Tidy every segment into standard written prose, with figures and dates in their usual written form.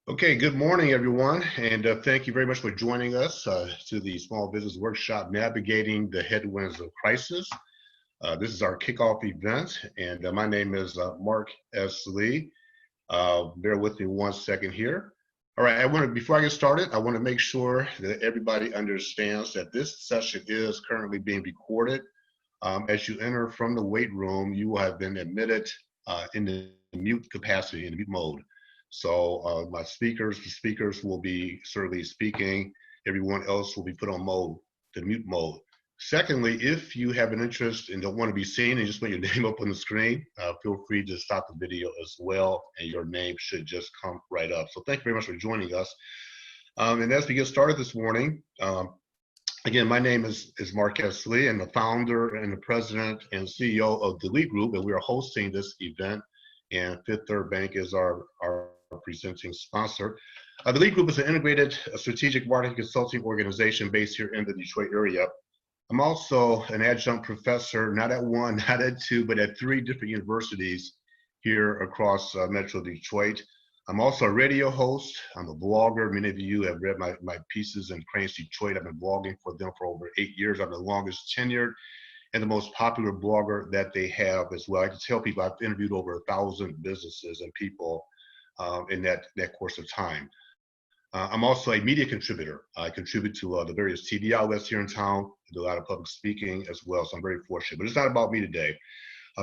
Okay, good morning, everyone, and thank you very much for joining us to the Small Business Workshop, Navigating the Headwinds of Crisis. This is our kickoff event, and my name is Mark S. Lee. Bear with me one second here. All right, before I get started, I want to make sure that everybody understands that this session is currently being recorded. As you enter from the wait room, you will have been admitted in the mute capacity, in the mute mode. So the speakers will be certainly speaking. Everyone else will be put on the mute mode. Secondly, if you have an interest and don't want to be seen and just want your name up on the screen, feel free to stop the video as well, and your name should just come right up. So thank you very much for joining us. And as we get started this morning, again, my name is Mark S. Lee. I'm the founder and the president and CEO of the Lee Group, and we are hosting this event, and Fifth Third Bank is our presenting sponsor. The Lee Group is an integrated strategic marketing consulting organization based here in the Detroit area. I'm also an adjunct professor, not at one, not at two, but at 3 different universities here across Metro Detroit. I'm also a radio host. I'm a blogger. Many of you have read my pieces in Cranes Detroit. I've been blogging for them for over 8 years. I'm the longest tenured and the most popular blogger that they have as well. I can tell people I've interviewed over 1,000 businesses and people in that course of time. I'm also a media contributor. I contribute to the various TV outlets here in town. I do a lot of public speaking as well, so I'm very fortunate. But it's not about me today.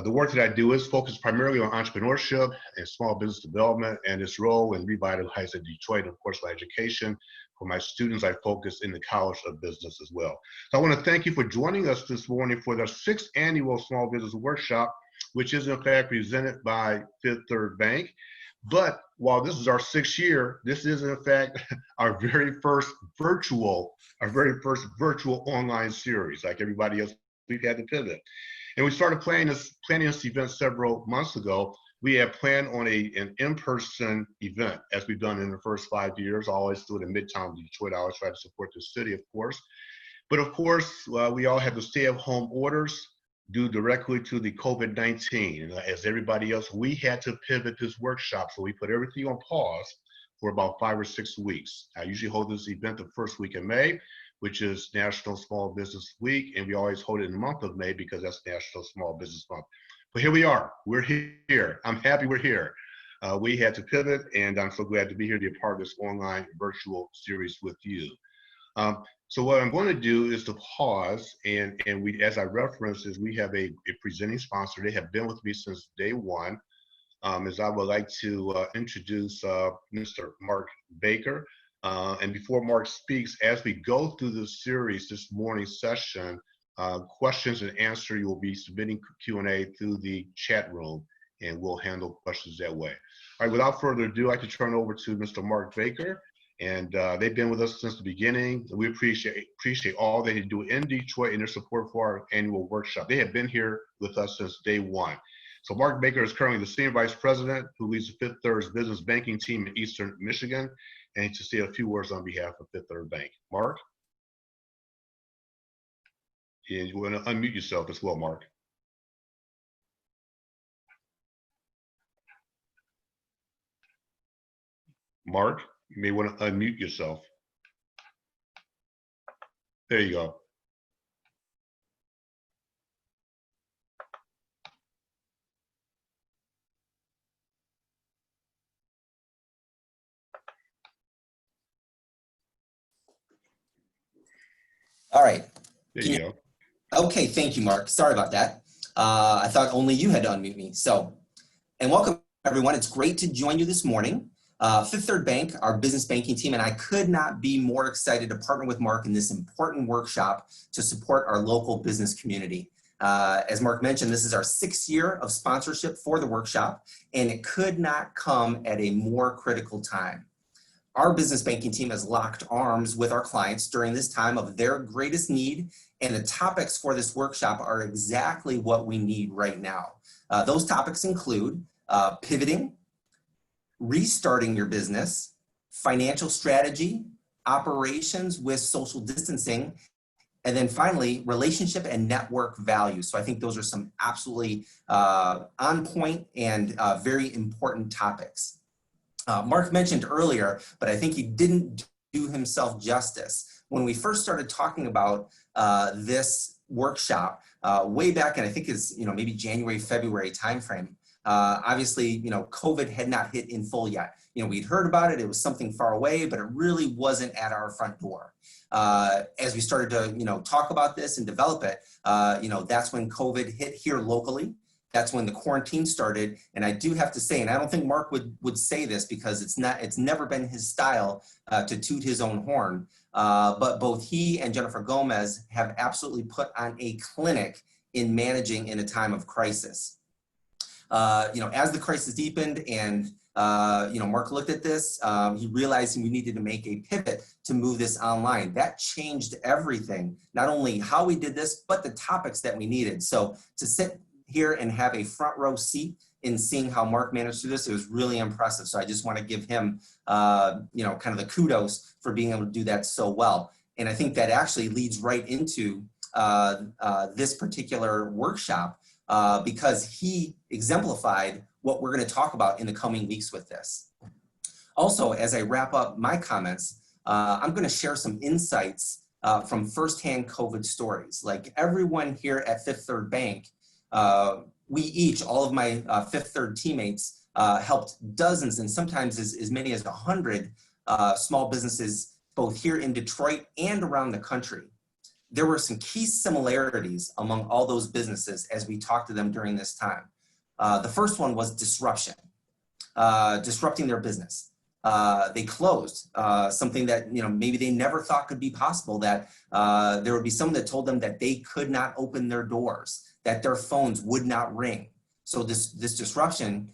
The work that I do is focused primarily on entrepreneurship and small business development and its role in revitalizing Detroit, and of course, my education. For my students, I focus in the College of Business as well. So I want to thank you for joining us this morning for the 6th annual Small Business Workshop, which is in fact presented by Fifth Third Bank. But while this is our 6th year, this is in fact our very first virtual online series. Like everybody else, we've had to pivot. And we started planning this event several months ago. We had planned on an in-person event, as we've done in the first 5 years. I always do it in Midtown Detroit. I always try to support the city, of course. But of course, we all have the stay-at-home orders due directly to the COVID-19. As everybody else, we had to pivot this workshop. So we put everything on pause for about 5 or 6 weeks. I usually hold this event the first week in May, which is National Small Business Week, and we always hold it in the month of May because that's National Small Business Month. But here we are, we're here. I'm happy we're here. We had to pivot, and I'm so glad to be here to be a part of this online virtual series with you. So what I'm going to do is to pause, and we, as I referenced, is we have a presenting sponsor. They have been with me since day one. As I would like to introduce Mr. Mark Baker. And before Mark speaks, as we go through this series, this morning's session, questions and answer, you will be submitting Q&A through the chat room, and we'll handle questions that way. All right, without further ado, I'd like to turn over to Mr. Mark Baker. And they've been with us since the beginning. We appreciate all they do in Detroit and their support for our annual workshop. They have been here with us since day one. So Mark Baker is currently the Senior Vice President who leads the Fifth Third's business banking team in Eastern Michigan, and to say a few words on behalf of Fifth Third Bank. Mark? And you want to unmute yourself as well, Mark. Mark, you may want to unmute yourself. There you go. All right. There you go. Okay, thank you, Mark. Sorry about that. I thought only you had to unmute me. And welcome, everyone. It's great to join you this morning. Fifth Third Bank, our business banking team, and I could not be more excited to partner with Mark in this important workshop to support our local business community. As Mark mentioned, this is our 6th year of sponsorship for the workshop, and it could not come at a more critical time. Our business banking team has locked arms with our clients during this time of their greatest need, and the topics for this workshop are exactly what we need right now. Those topics include pivoting, restarting your business, financial strategy, operations with social distancing, and then finally, relationship and network value. So I think those are some absolutely on point and very important topics. Mark mentioned earlier, but I think he didn't do himself justice. When we first started talking about this workshop way back, and I think is maybe January, February timeframe. Obviously, COVID had not hit in full yet. We'd heard about it; it was something far away, but it really wasn't at our front door. As we started to talk about this and develop it, that's when COVID hit here locally. That's when the quarantine started. And I do have to say, and I don't think Mark would say this because it's never been his style to toot his own horn, but both he and Jennifer Gomez have absolutely put on a clinic in managing in a time of crisis. As the crisis deepened and Mark looked at this, he realized we needed to make a pivot to move this online. That changed everything, not only how we did this, but the topics that we needed. So to sit here and have a front row seat in seeing how Mark managed through this, it was really impressive. So I just want to give him, kind of the kudos for being able to do that so well. And I think that actually leads right into this particular workshop because he exemplified what we're going to talk about in the coming weeks with this. Also, as I wrap up my comments, I'm going to share some insights from firsthand COVID stories. Like everyone here at Fifth Third Bank, we each, all of my Fifth Third teammates, helped dozens and sometimes as many as 100 small businesses, both here in Detroit and around the country. There were some key similarities among all those businesses as we talked to them during this time. The first one was disruption, disrupting their business. They closed, something that maybe they never thought could be possible, that there would be someone that told them that they could not open their doors, that their phones would not ring. So this disruption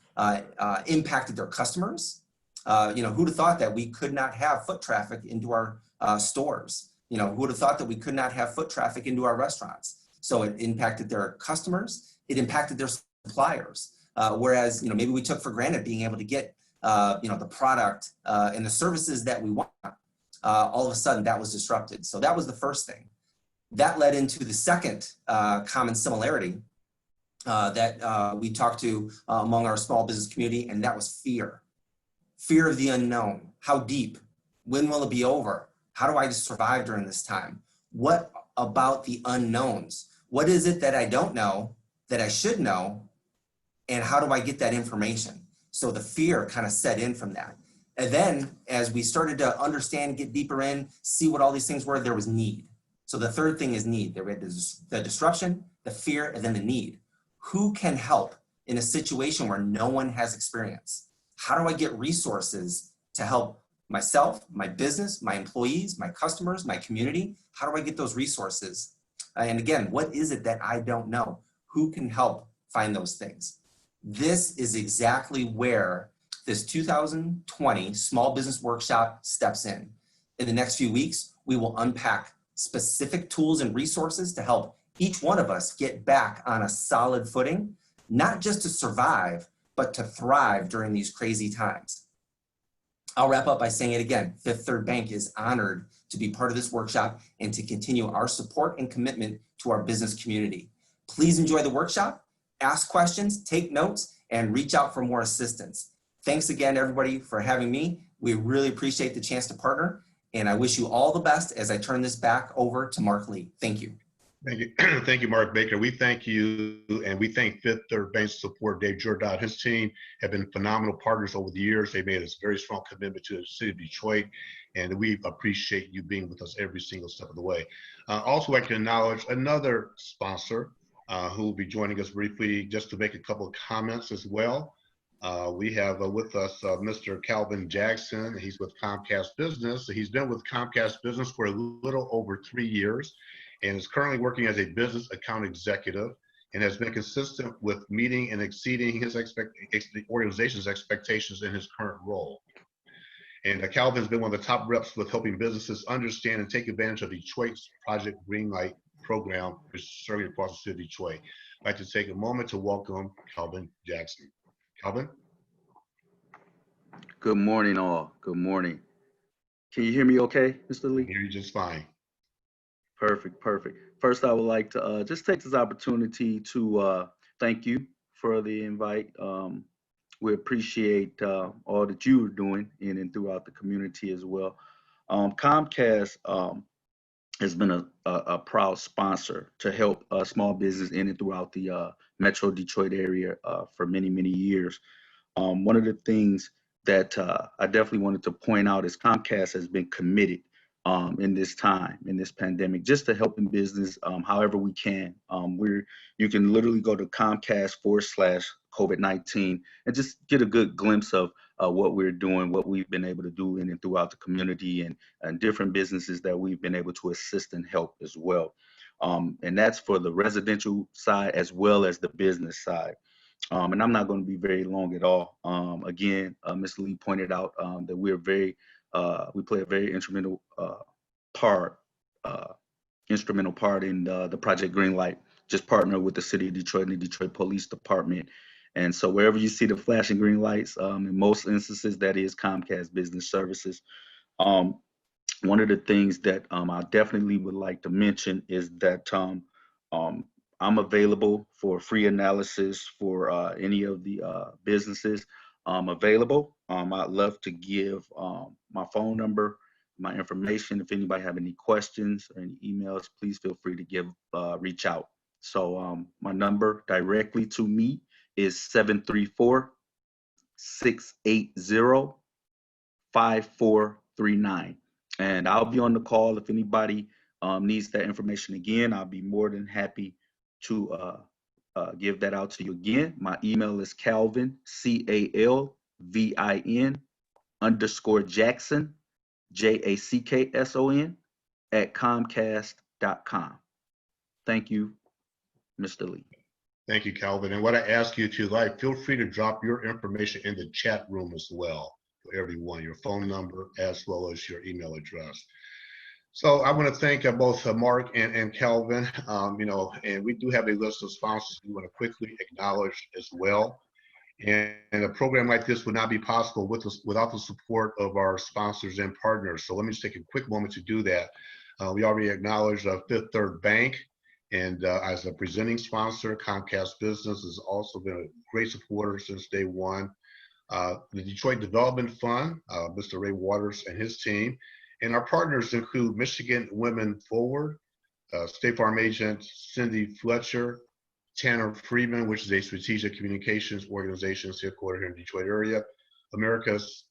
impacted their customers. Who'd have thought that we could not have foot traffic into our stores? Who would have thought that we could not have foot traffic into our restaurants? So it impacted their customers. It impacted their suppliers. Whereas maybe we took for granted being able to get the product and the services that we want. All of a sudden, that was disrupted. So that was the first thing. That led into the second common similarity that we talked to among our small business community, and that was fear. Fear of the unknown. How deep? When will it be over? How do I survive during this time? What about the unknowns? What is it that I don't know that I should know? And how do I get that information? So the fear kind of set in from that. And then as we started to understand, get deeper in, see what all these things were, there was need. So the third thing is need. There was the disruption, the fear, and then the need. Who can help in a situation where no one has experience? How do I get resources to help myself, my business, my employees, my customers, my community? How do I get those resources? And again, what is it that I don't know? Who can help find those things? This is exactly where this 2020 Small Business Workshop steps in. In the next few weeks, we will unpack specific tools and resources to help each one of us get back on a solid footing, not just to survive, but to thrive during these crazy times. I'll wrap up by saying it again. Fifth Third Bank is honored to be part of this workshop and to continue our support and commitment to our business community. Please enjoy the workshop, ask questions, take notes, and reach out for more assistance. Thanks again, everybody, for having me. We really appreciate the chance to partner, and I wish you all the best as I turn this back over to Mark Lee. Thank you. Thank you. Thank you, Mark Baker. We thank you, and we thank Fifth Third Bank's support. Dave Jordan, his team have been phenomenal partners over the years. They made a very strong commitment to the city of Detroit, and we appreciate you being with us every single step of the way. Also, I'd like to acknowledge another sponsor who will be joining us briefly just to make a couple of comments as well. We have with us Mr. Calvin Jackson. He's with Comcast Business. He's been with Comcast Business for a little over 3 years and is currently working as a business account executive and has been consistent with meeting and exceeding the organization's expectations in his current role. And Calvin's been one of the top reps with helping businesses understand and take advantage of Detroit's Project Greenlight program, which is serving across the city of Detroit. I'd like to take a moment to welcome Calvin Jackson. Calvin? Good morning, all. Good morning. Can you hear me okay, Mr. Lee? I hear you just fine. Perfect, perfect. First, I would like to just take this opportunity to thank you for the invite. We appreciate all that you are doing in and throughout the community as well. Comcast has been a proud sponsor to help small business in and throughout the Metro Detroit area for many, many years. One of the things that I definitely wanted to point out is Comcast has been committed in this time, in this pandemic, just to helping business however we can. You can literally go to Comcast/COVID-19 and just get a good glimpse of what we're doing, what we've been able to do in and throughout the community, and different businesses that we've been able to assist and help as well. And that's for the residential side as well as the business side. And I'm not going to be very long at all. Again, Ms. Lee pointed out that we play a very instrumental part in the Project Greenlight, just partner with the City of Detroit and the Detroit Police Department. And so wherever you see the flashing green lights, in most instances, that is Comcast Business Services. One of the things that I definitely would like to mention is that I'm available for free analysis for any of the businesses available. I'd love to give my phone number, my information. If anybody have any questions or any emails, please feel free to reach out. So my number directly to me is 734-680-5439. And I'll be on the call if anybody needs that information again. I'll be more than happy to give that out to you again. My email is Calvin, CALVIN _Jackson, JACKSON @Comcast.com. Thank you, Mr. Lee. Thank you, Calvin. And what I ask you to feel free to drop your information in the chat room as well for everyone, your phone number as well as your email address. So I want to thank both Mark and Calvin, and we do have a list of sponsors we want to quickly acknowledge as well. And a program like this would not be possible without the support of our sponsors and partners. So let me just take a quick moment to do that. We already acknowledged Fifth Third Bank, and as a presenting sponsor, Comcast Business has also been a great supporter since day one. The Detroit Development Fund, Mr. Ray Waters and his team. And our partners include Michigan Women Forward, State Farm agent Cindy Fletcher, Tanner Friedman, which is a strategic communications organization headquartered here in the Detroit area, America's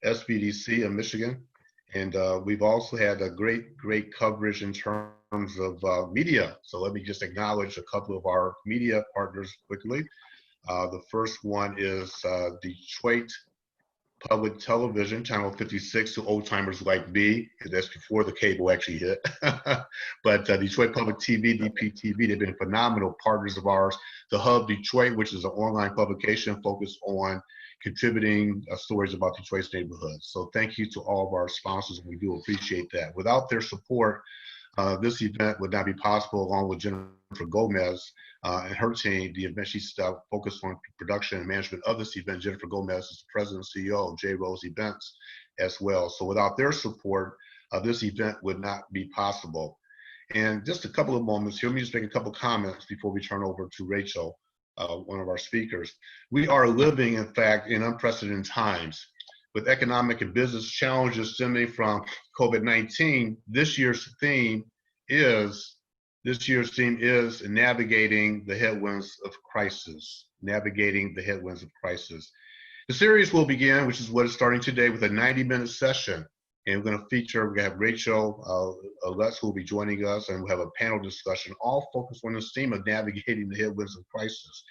SBDC in Michigan. And we've also had a great coverage in terms of media. So let me just acknowledge a couple of our media partners quickly. The first one is Detroit Public Television, Channel 56, to old timers like me, because that's before the cable actually hit. But Detroit Public TV, DPTV, they've been phenomenal partners of ours. The Hub Detroit, which is an online publication focused on contributing stories about Detroit's neighborhoods. So thank you to all of our sponsors. We do appreciate that. Without their support, this event would not be possible, along with Jennifer Gomez and her team. The event, she's focused on production and management of this event. Jennifer Gomez is the president and CEO of J. Rose Events as well. So without their support, this event would not be possible. And just a couple of moments here, let me just make a couple comments before we turn over to Rachel, one of our speakers. We are living, in fact, in unprecedented times. With economic and business challenges stemming from COVID-19, this year's theme is navigating the headwinds of crisis. Navigating the headwinds of crisis. The series will begin, which is what is starting today, with a 90-minute session. And we're going to have Rachel Lutz, who will be joining us, and we'll have a panel discussion, all focused on this theme of navigating the headwinds of crisis.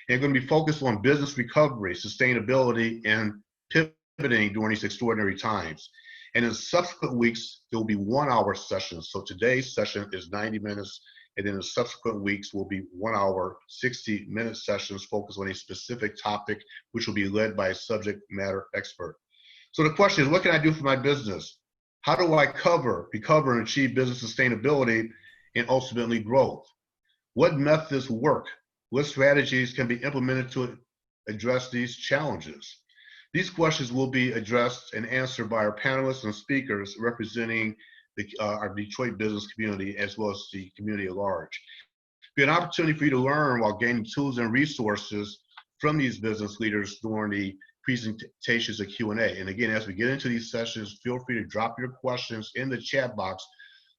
And we're going to be focused on business recovery, sustainability, and pivoting during these extraordinary times. And in subsequent weeks, there will be 1-hour sessions. So today's session is 90 minutes, and then in subsequent weeks will be 1 hour, 60-minute sessions focused on a specific topic, which will be led by a subject matter expert. So the question is, what can I do for my business? How do I recover and achieve business sustainability and ultimately growth? What methods work? What strategies can be implemented to address these challenges? These questions will be addressed and answered by our panelists and speakers representing our Detroit business community as well as the community at large. It'll be an opportunity for you to learn while gaining tools and resources from these business leaders during the presentations and Q&A. And again, as we get into these sessions, feel free to drop your questions in the chat box,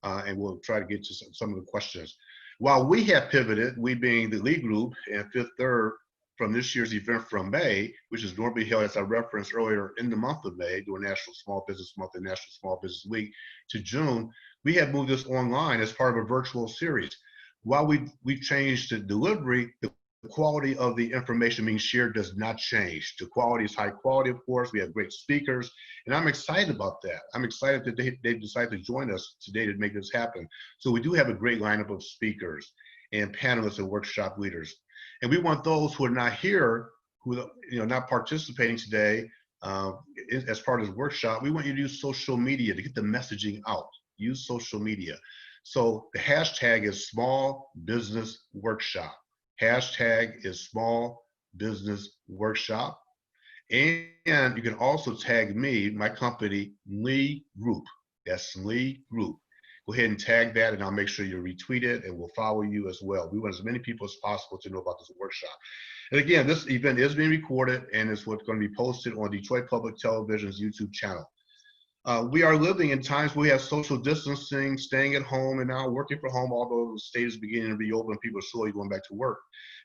and we'll try to get to some of the questions. While we have pivoted, we being the lead group and Fifth Third, from this year's event from May, which is normally held, as I referenced earlier, in the month of May, during National Small Business Month and National Small Business Week, to June, we have moved this online as part of a virtual series. While we've changed the delivery, the quality of the information being shared does not change. The quality is high quality, of course. We have great speakers, and I'm excited about that. I'm excited that they've decided to join us today to make this happen. So we do have a great lineup of speakers and panelists and workshop leaders. And we want those who are not here, who are not participating today as part of this workshop, we want you to use social media to get the messaging out. Use social media. So the hashtag is Small Business Workshop. Hashtag is Small Business Workshop. And you can also tag me, my company, Lee Group. That's Lee Group. Go ahead and tag that, and I'll make sure you retweet it, and we'll follow you as well. We want as many people as possible to know about this workshop. And again, this event is being recorded, and it's what's going to be posted on Detroit Public Television's YouTube channel. We are living in times where we have social distancing, staying at home, and now working from home, although the state is beginning to reopen, people are slowly going back to work.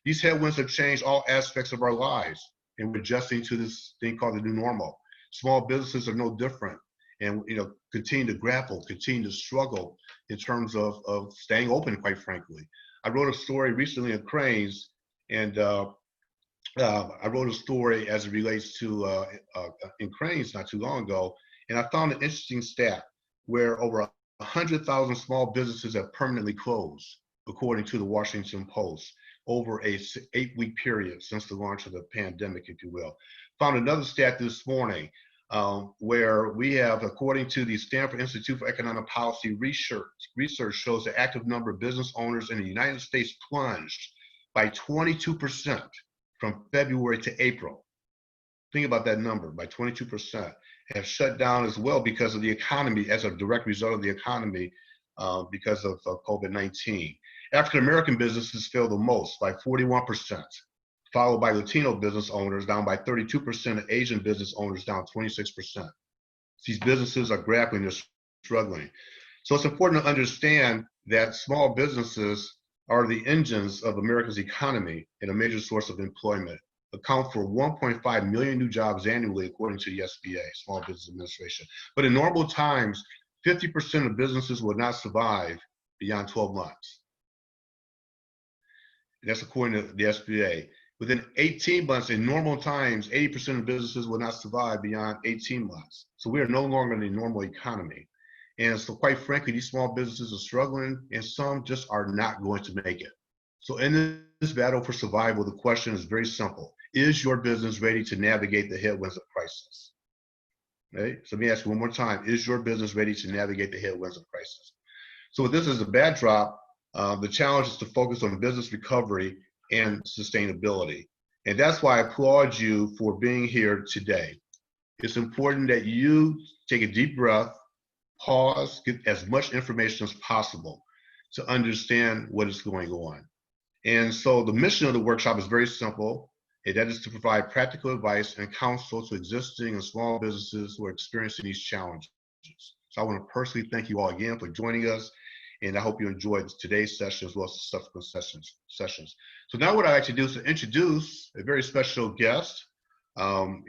These headwinds have changed all aspects of our lives, and we're adjusting to this thing called the new normal. Small businesses are no different, and continue to grapple, continue to struggle in terms of staying open, quite frankly. I wrote a story recently in Cranes, and I wrote a story as it relates to in Cranes not too long ago, and I found an interesting stat where over 100,000 small businesses have permanently closed, according to the Washington Post, over a 8-week period since the launch of the pandemic, if you will. Found another stat this morning where we have, according to the Stanford Institute for Economic Policy research shows the active number of business owners in the United States plunged by 22% from February to April. Think about that number, by 22%. Have shut down as well because of the economy, as a direct result of the economy because of COVID-19. African-American businesses fell the most, by 41%. Followed by Latino business owners, down by 32%, and Asian business owners down 26%. These businesses are grappling, they're struggling. So it's important to understand that small businesses are the engines of America's economy and a major source of employment, account for 1.5 million new jobs annually, according to the SBA, Small Business Administration. But in normal times, 50% of businesses will not survive beyond 12 months. And that's according to the SBA. Within 18 months, in normal times, 80% of businesses will not survive beyond 18 months. So we are no longer in a normal economy. And so quite frankly, these small businesses are struggling, and some just are not going to make it. So in this battle for survival, the question is very simple. Is your business ready to navigate the headwinds of crisis? Right? So let me ask you one more time. Is your business ready to navigate the headwinds of crisis? So with this as a backdrop, the challenge is to focus on business recovery and sustainability. And that's why I applaud you for being here today. It's important that you take a deep breath, pause, get as much information as possible to understand what is going on. And so the mission of the workshop is very simple, and that is to provide practical advice and counsel to existing and small businesses who are experiencing these challenges. So I want to personally thank you all again for joining us, and I hope you enjoyed today's session as well as the subsequent sessions. So now what I'd like to do is to introduce a very special guest. And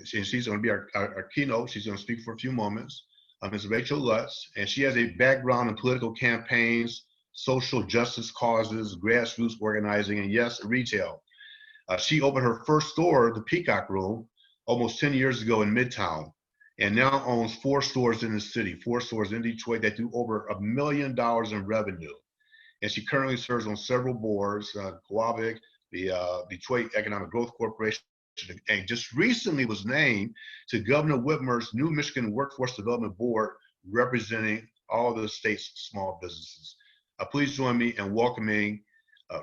she's going to be our keynote. She's going to speak for a few moments. Ms. Rachel Lutz, and she has a background in political campaigns, social justice causes, grassroots organizing, and yes, retail. She opened her first store, the Peacock Room, almost 10 years ago in Midtown, and now owns 4 stores in the city, 4 stores in Detroit that do over $1 million in revenue. And she currently serves on several boards, Coavic, the Detroit Economic Growth Corporation, and just recently was named to Governor Whitmer's new Michigan Workforce Development Board, representing all the state's small businesses. Please join me in welcoming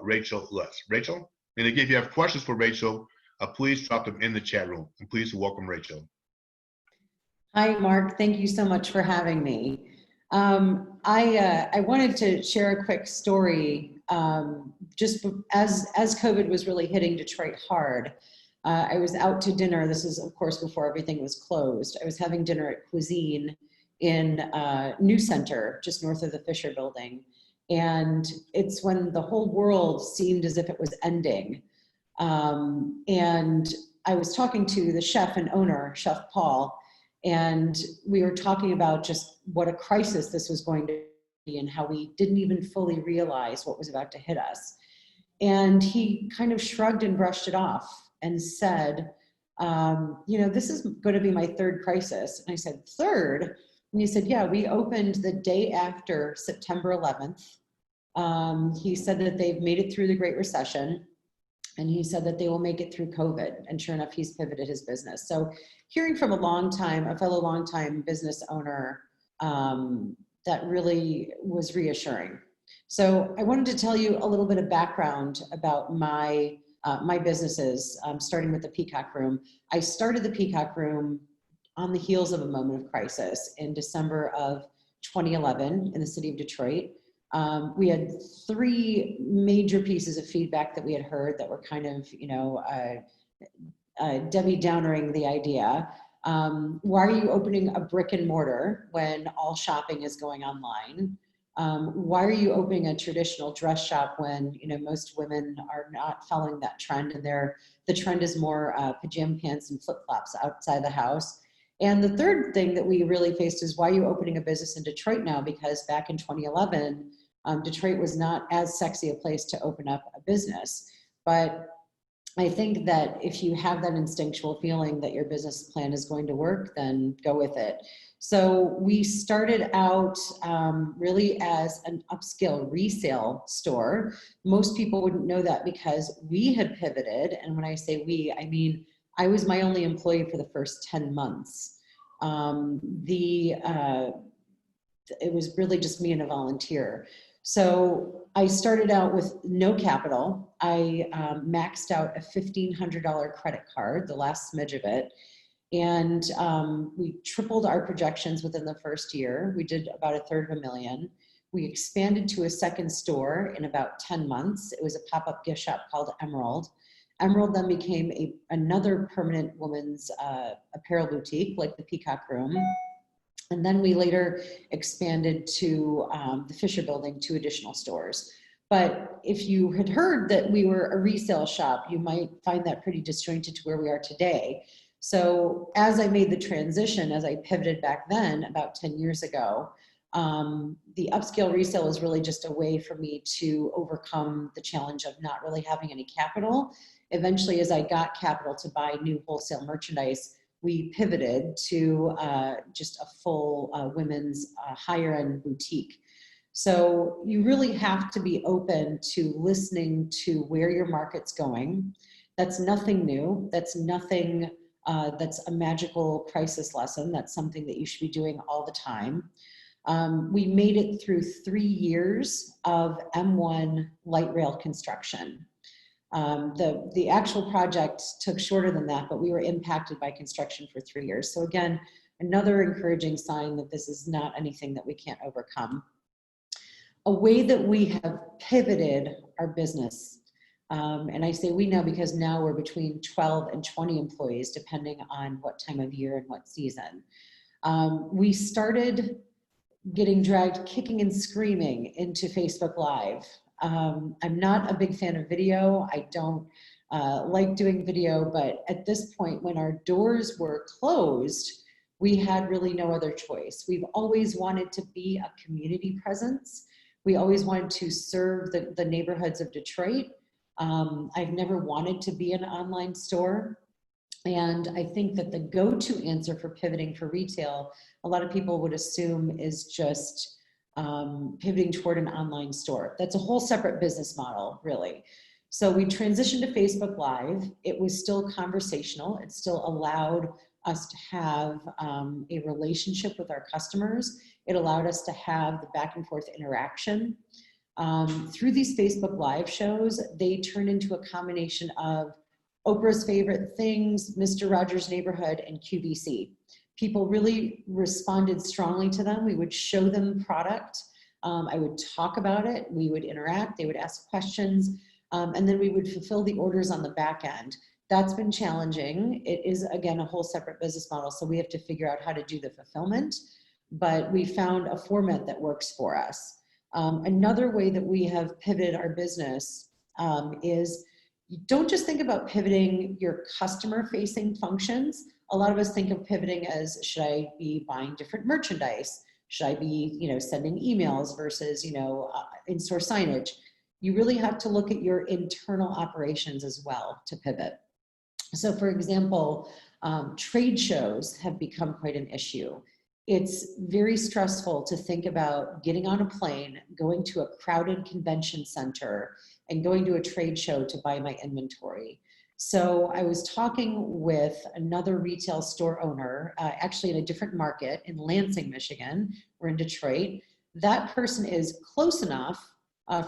Rachel Lutz. Rachel? And again, if you have questions for Rachel, please drop them in the chat room. And please welcome Rachel. Hi, Mark. Thank you so much for having me. I wanted to share a quick story. Just as COVID was really hitting Detroit hard, I was out to dinner. This is, of course, before everything was closed. I was having dinner at Cuisine in New Center, just north of the Fisher Building. And it's when the whole world seemed as if it was ending. And I was talking to the chef and owner, Chef Paul, and we were talking about just what a crisis this was going to be and how we didn't even fully realize what was about to hit us. And he kind of shrugged and brushed it off and said, you know, this is going to be my third crisis. And I said, third? And he said, yeah, we opened the day after September 11th. He said that they've made it through the Great Recession. And he said that they will make it through COVID. And sure enough, he's pivoted his business. So hearing from a fellow longtime business owner, that really was reassuring. So I wanted to tell you a little bit of background about my businesses, starting with the Peacock Room. I started the Peacock Room on the heels of a moment of crisis in December of 2011 in the city of Detroit. We had three major pieces of feedback that we had heard that were kind of, you know, Debbie Downering the idea. Why are you opening a brick and mortar when all shopping is going online? Why are you opening a traditional dress shop when, you know, most women are not following that trend, and the trend is more pajama pants and flip-flops outside the house? And the third thing that we really faced is, why are you opening a business in Detroit now? Because back in 2011, Detroit was not as sexy a place to open up a business. But I think that if you have that instinctual feeling that your business plan is going to work, then go with it. So we started out really as an upscale resale store. Most people wouldn't know that because we had pivoted. And when I say we, I mean, I was my only employee for the first 10 months. It was really just me and a volunteer. So I started out with no capital. I maxed out a $1,500 credit card, the last smidge of it. And we tripled our projections within the first year. We did about $350,000. We expanded to a second store in about 10 months. It was a pop-up gift shop called Emerald. Emerald then became another permanent women's apparel boutique, like the Peacock Room. And then we later expanded to the Fisher Building, 2 additional stores. But if you had heard that we were a resale shop, you might find that pretty disjointed to where we are today. So as I made the transition, as I pivoted back then about 10 years ago, the upscale resale is really just a way for me to overcome the challenge of not really having any capital. Eventually, as I got capital to buy new wholesale merchandise, we pivoted to just a full women's higher end boutique. So you really have to be open to listening to where your market's going. That's nothing new. That's nothing that's a magical crisis lesson. That's something that you should be doing all the time. We made it through 3 years of M1 light rail construction. The actual project took shorter than that, but we were impacted by construction for 3 years. So again, another encouraging sign that this is not anything that we can't overcome. A way that we have pivoted our business, and I say we now because now we're between 12 and 20 employees, depending on what time of year and what season. We started getting dragged kicking and screaming into Facebook Live. I'm not a big fan of video. I don't like doing video, but at this point, when our doors were closed, we had really no other choice. We've always wanted to be a community presence. We always wanted to serve the neighborhoods of Detroit. I've never wanted to be an online store. And I think that the go-to answer for pivoting for retail, a lot of people would assume, is just pivoting toward an online store. That's a whole separate business model, really. So we transitioned to Facebook Live. It was still conversational. It still allowed us to have a relationship with our customers. It allowed us to have the back and forth interaction. Through these Facebook Live shows, they turned into a combination of Oprah's Favorite Things, Mr. Rogers' Neighborhood, and QVC. People really responded strongly to them. We would show them product. I would talk about it. We would interact. They would ask questions. And then we would fulfill the orders on the back end. That's been challenging. It is, again, a whole separate business model. So we have to figure out how to do the fulfillment, but we found a format that works for us. Another way that we have pivoted our business is, you don't just think about pivoting your customer facing functions. A lot of us think of pivoting as, should I be buying different merchandise? Should I be, sending emails versus, in-store signage? You really have to look at your internal operations as well to pivot. So for example, trade shows have become quite an issue. It's very stressful to think about getting on a plane, going to a crowded convention center, and going to a trade show to buy my inventory. So I was talking with another retail store owner, actually in a different market in Lansing, Michigan. We're in Detroit. That person is close enough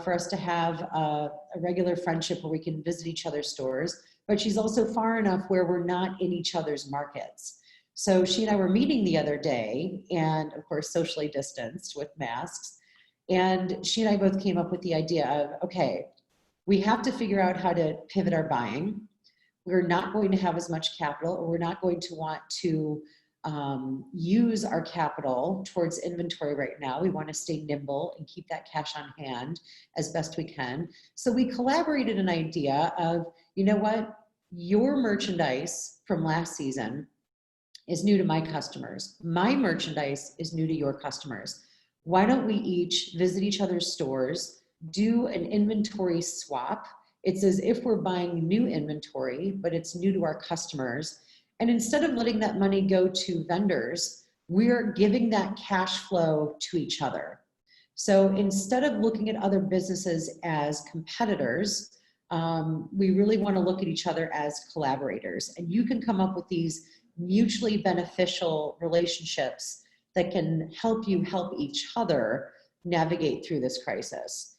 for us to have a regular friendship where we can visit each other's stores, but she's also far enough where we're not in each other's markets. So she and I were meeting the other day, and of course socially distanced with masks, and she and I both came up with the idea of, okay, we have to figure out how to pivot our buying. We're not going to have as much capital, or we're not going to want to use our capital towards inventory right now. We want to stay nimble and keep that cash on hand as best we can. So we collaborated an idea of, you know what, your merchandise from last season is new to my customers. My merchandise is new to your customers. Why don't we each visit each other's stores, do an inventory swap? It's as if we're buying new inventory, but it's new to our customers. And instead of letting that money go to vendors, we're giving that cash flow to each other. So instead of looking at other businesses as competitors, we really want to look at each other as collaborators. And you can come up with these mutually beneficial relationships that can help you help each other navigate through this crisis.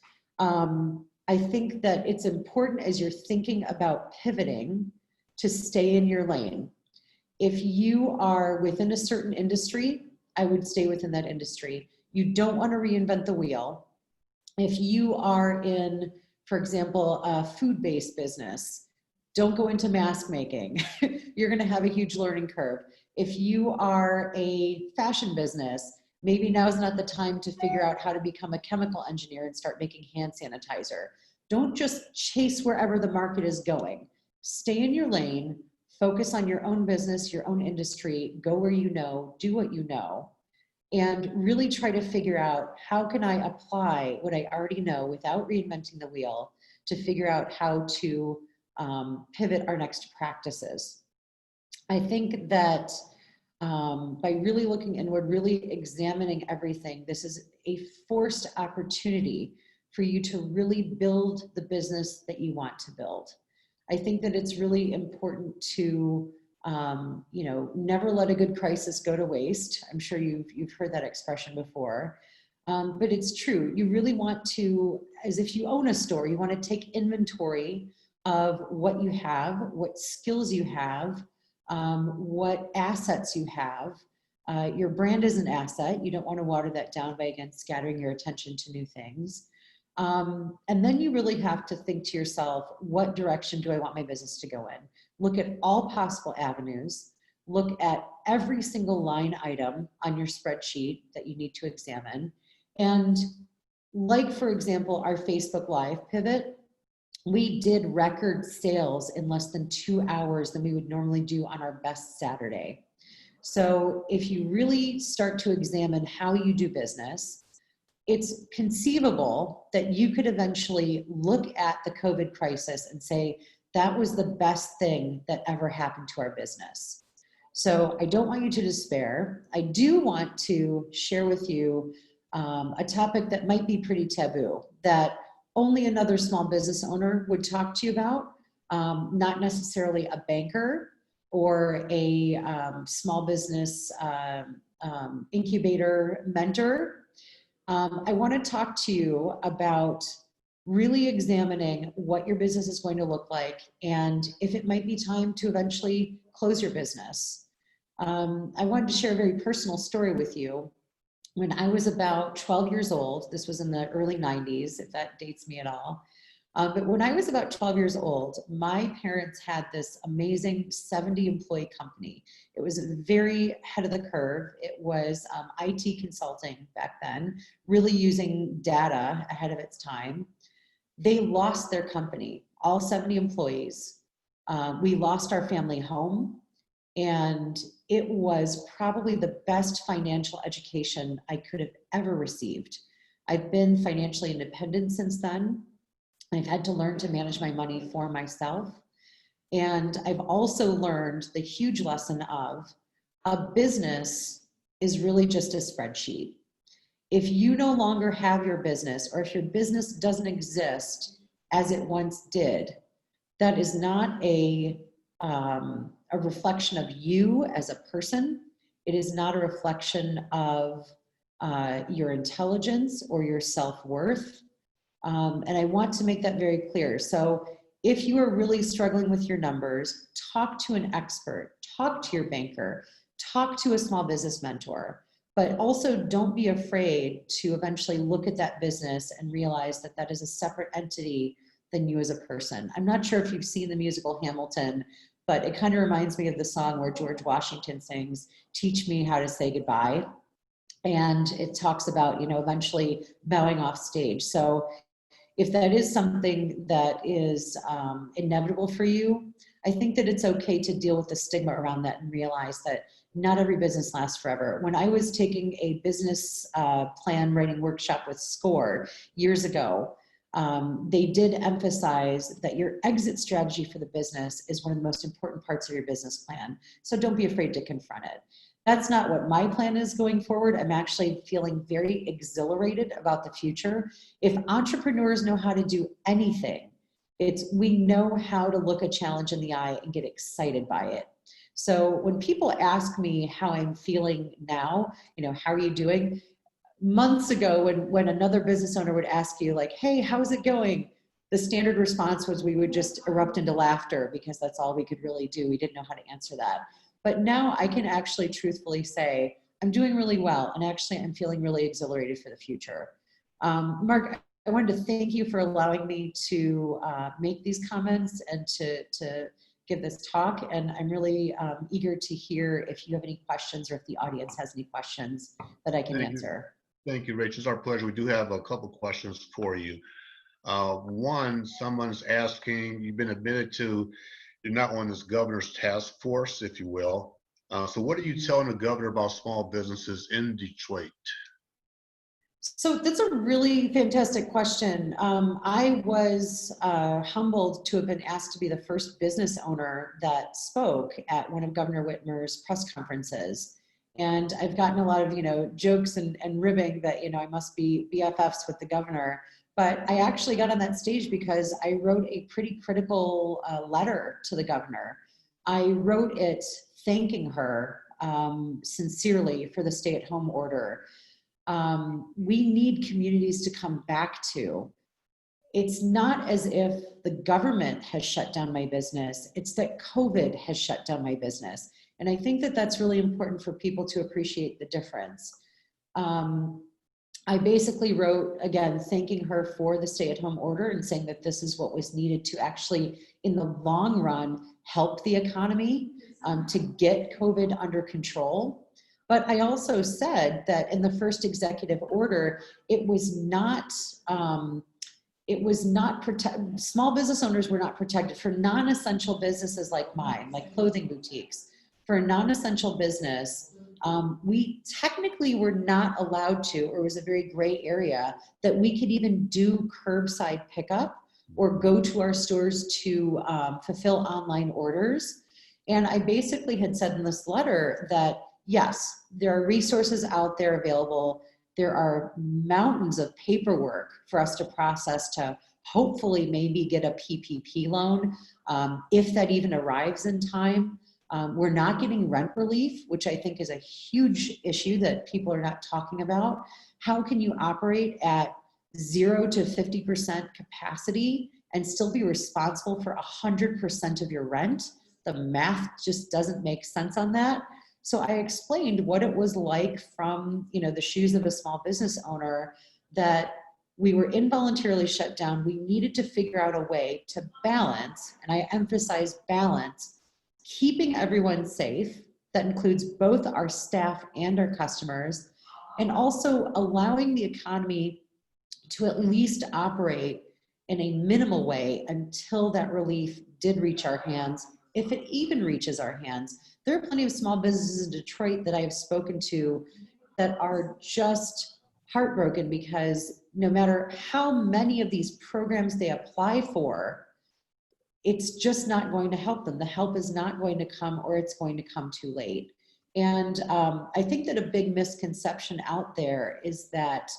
I think that it's important, as you're thinking about pivoting, to stay in your lane. If you are within a certain industry, I would stay within that industry. You don't want to reinvent the wheel. If you are in, for example, a food-based business, don't go into mask making. You're going to have a huge learning curve. If you are a fashion business, maybe now is not the time to figure out how to become a chemical engineer and start making hand sanitizer. Don't just chase wherever the market is going. Stay in your lane, focus on your own business, your own industry, go where you know, do what you know, and really try to figure out, how can I apply what I already know without reinventing the wheel to figure out how to pivot our next practices. I think that by really looking inward, really examining everything, this is a forced opportunity for you to really build the business that you want to build. I think that it's really important to, never let a good crisis go to waste. I'm sure you've heard that expression before, but it's true. You really want to, as if you own a store, you want to take inventory of what you have, what skills you have, what assets you have. Your brand is an asset. You don't want to water that down by, again, scattering your attention to new things. And then you really have to think to yourself, what direction do I want my business to go in? Look at all possible avenues. Look at every single line item on your spreadsheet that you need to examine. And like, for example, our Facebook Live pivot, we did record sales in less than 2 hours than we would normally do on our best Saturday. So if you really start to examine how you do business, it's conceivable that you could eventually look at the COVID crisis and say, that was the best thing that ever happened to our business. So I don't want you to despair. I do want to share with you a topic that might be pretty taboo, that only another small business owner would talk to you about, not necessarily a banker or a small business incubator mentor. I want to talk to you about really examining what your business is going to look like and if it might be time to eventually close your business. I wanted to share a very personal story with you. When I was about 12 years old, this was in the early 90s, if that dates me at all, But when I was about 12 years old, my parents had this amazing 70-employee company. It was very ahead of the curve. It was IT consulting back then, really using data ahead of its time. They lost their company, all 70 employees. We lost our family home, and it was probably the best financial education I could have ever received. I've been financially independent since then. I've had to learn to manage my money for myself. And I've also learned the huge lesson of a business is really just a spreadsheet. If you no longer have your business, or if your business doesn't exist as it once did, that is not a reflection of you as a person. It is not a reflection of your intelligence or your self-worth. And I want to make that very clear. So if you are really struggling with your numbers, talk to an expert, talk to your banker, talk to a small business mentor, but also don't be afraid to eventually look at that business and realize that that is a separate entity than you as a person. I'm not sure if you've seen the musical Hamilton, but it kind of reminds me of the song where George Washington sings, "Teach me how to say goodbye." And it talks about, you know, eventually bowing off stage. So if that is something that is inevitable for you, I think that it's okay to deal with the stigma around that and realize that not every business lasts forever. When I was taking a business plan writing workshop with SCORE years ago, they did emphasize that your exit strategy for the business is one of the most important parts of your business plan. So don't be afraid to confront it. That's not what my plan is going forward. I'm actually feeling very exhilarated about the future. If entrepreneurs know how to do anything, we know how to look a challenge in the eye and get excited by it. So when people ask me how I'm feeling now, you know, how are you doing? Months ago, when another business owner would ask you like, hey, how's it going? The standard response was we would just erupt into laughter because that's all we could really do. We didn't know how to answer that. But now I can actually truthfully say, I'm doing really well, and actually I'm feeling really exhilarated for the future. Mark, I wanted to thank you for allowing me to make these comments and to give this talk, and I'm really eager to hear if you have any questions or if the audience has any questions that I can answer. Thank you, Rachel. It's our pleasure. We do have a couple questions for you. One, someone's asking, you've been admitted to, you're not on this governor's task force, if you will. So what are you telling the governor about small businesses in Detroit? So that's a really fantastic question. I was humbled to have been asked to be the first business owner that spoke at one of Governor Whitmer's press conferences. And I've gotten a lot of, you know, jokes and ribbing that, you know, I must be BFFs with the governor. But I actually got on that stage because I wrote a pretty critical letter to the governor. I wrote it thanking her sincerely for the stay-at-home order. We need communities to come back to. It's not as if the government has shut down my business, it's that COVID has shut down my business. And I think that that's really important for people to appreciate the difference. I basically wrote, again, thanking her for the stay-at-home order and saying that this is what was needed to actually, in the long run, help the economy to get COVID under control. But I also said that in the first executive order, it was not small business owners were not protected. For non-essential businesses like mine, like clothing boutiques, for a non-essential business, we technically were not allowed to, or it was a very gray area, that we could even do curbside pickup or go to our stores to fulfill online orders. And I basically had said in this letter that, yes, there are resources out there available. There are mountains of paperwork for us to process to hopefully maybe get a PPP loan, if that even arrives in time. We're not getting rent relief, which I think is a huge issue that people are not talking about. How can you operate at 0 to 50% capacity and still be responsible for 100% of your rent? The math just doesn't make sense on that. So I explained what it was like from, you know, the shoes of a small business owner, that we were involuntarily shut down. We needed to figure out a way to balance, and I emphasize balance, keeping everyone safe. That includes both our staff and our customers, and also allowing the economy to at least operate in a minimal way until that relief did reach our hands, if it even reaches our hands. There are plenty of small businesses in Detroit that I have spoken to that are just heartbroken because no matter how many of these programs they apply for, it's just not going to help them. The help is not going to come, or it's going to come too late. And I think that a big misconception out there is that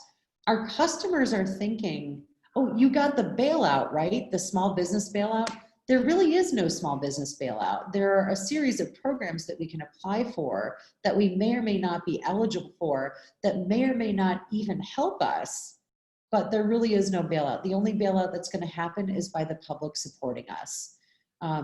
our customers are thinking, oh, you got the bailout, right? The small business bailout. There really is no small business bailout. There are a series of programs that we can apply for that we may or may not be eligible for, that may or may not even help us, but there really is no bailout. The only bailout that's going to happen is by the public supporting us.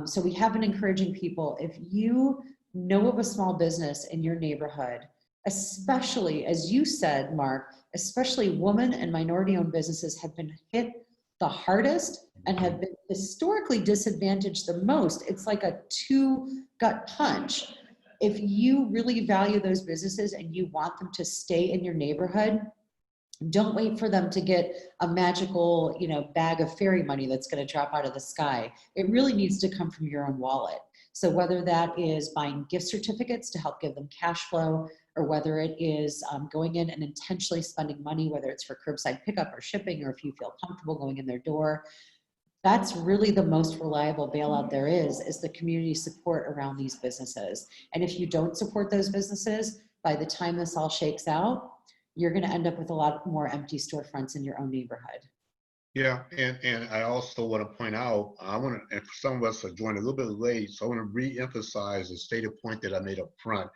So we have been encouraging people, if you know of a small business in your neighborhood, especially, as you said, Mark, especially women and minority-owned businesses have been hit the hardest and have been historically disadvantaged the most. It's like a two-gut punch. If you really value those businesses and you want them to stay in your neighborhood, don't wait for them to get a magical, bag of fairy money that's going to drop out of the sky. It really needs to come from your own wallet. So whether that is buying gift certificates to help give them cash flow, or whether it is going in and intentionally spending money, whether it's for curbside pickup or shipping, or if you feel comfortable going in their door, that's really the most reliable bailout there is the community support around these businesses. And if you don't support those businesses, by the time this all shakes out, you're going to end up with a lot more empty storefronts in your own neighborhood. Yeah, and I also want to point out, and for some of us are joined a little bit late, so I want to re-emphasize a stated point that I made up front.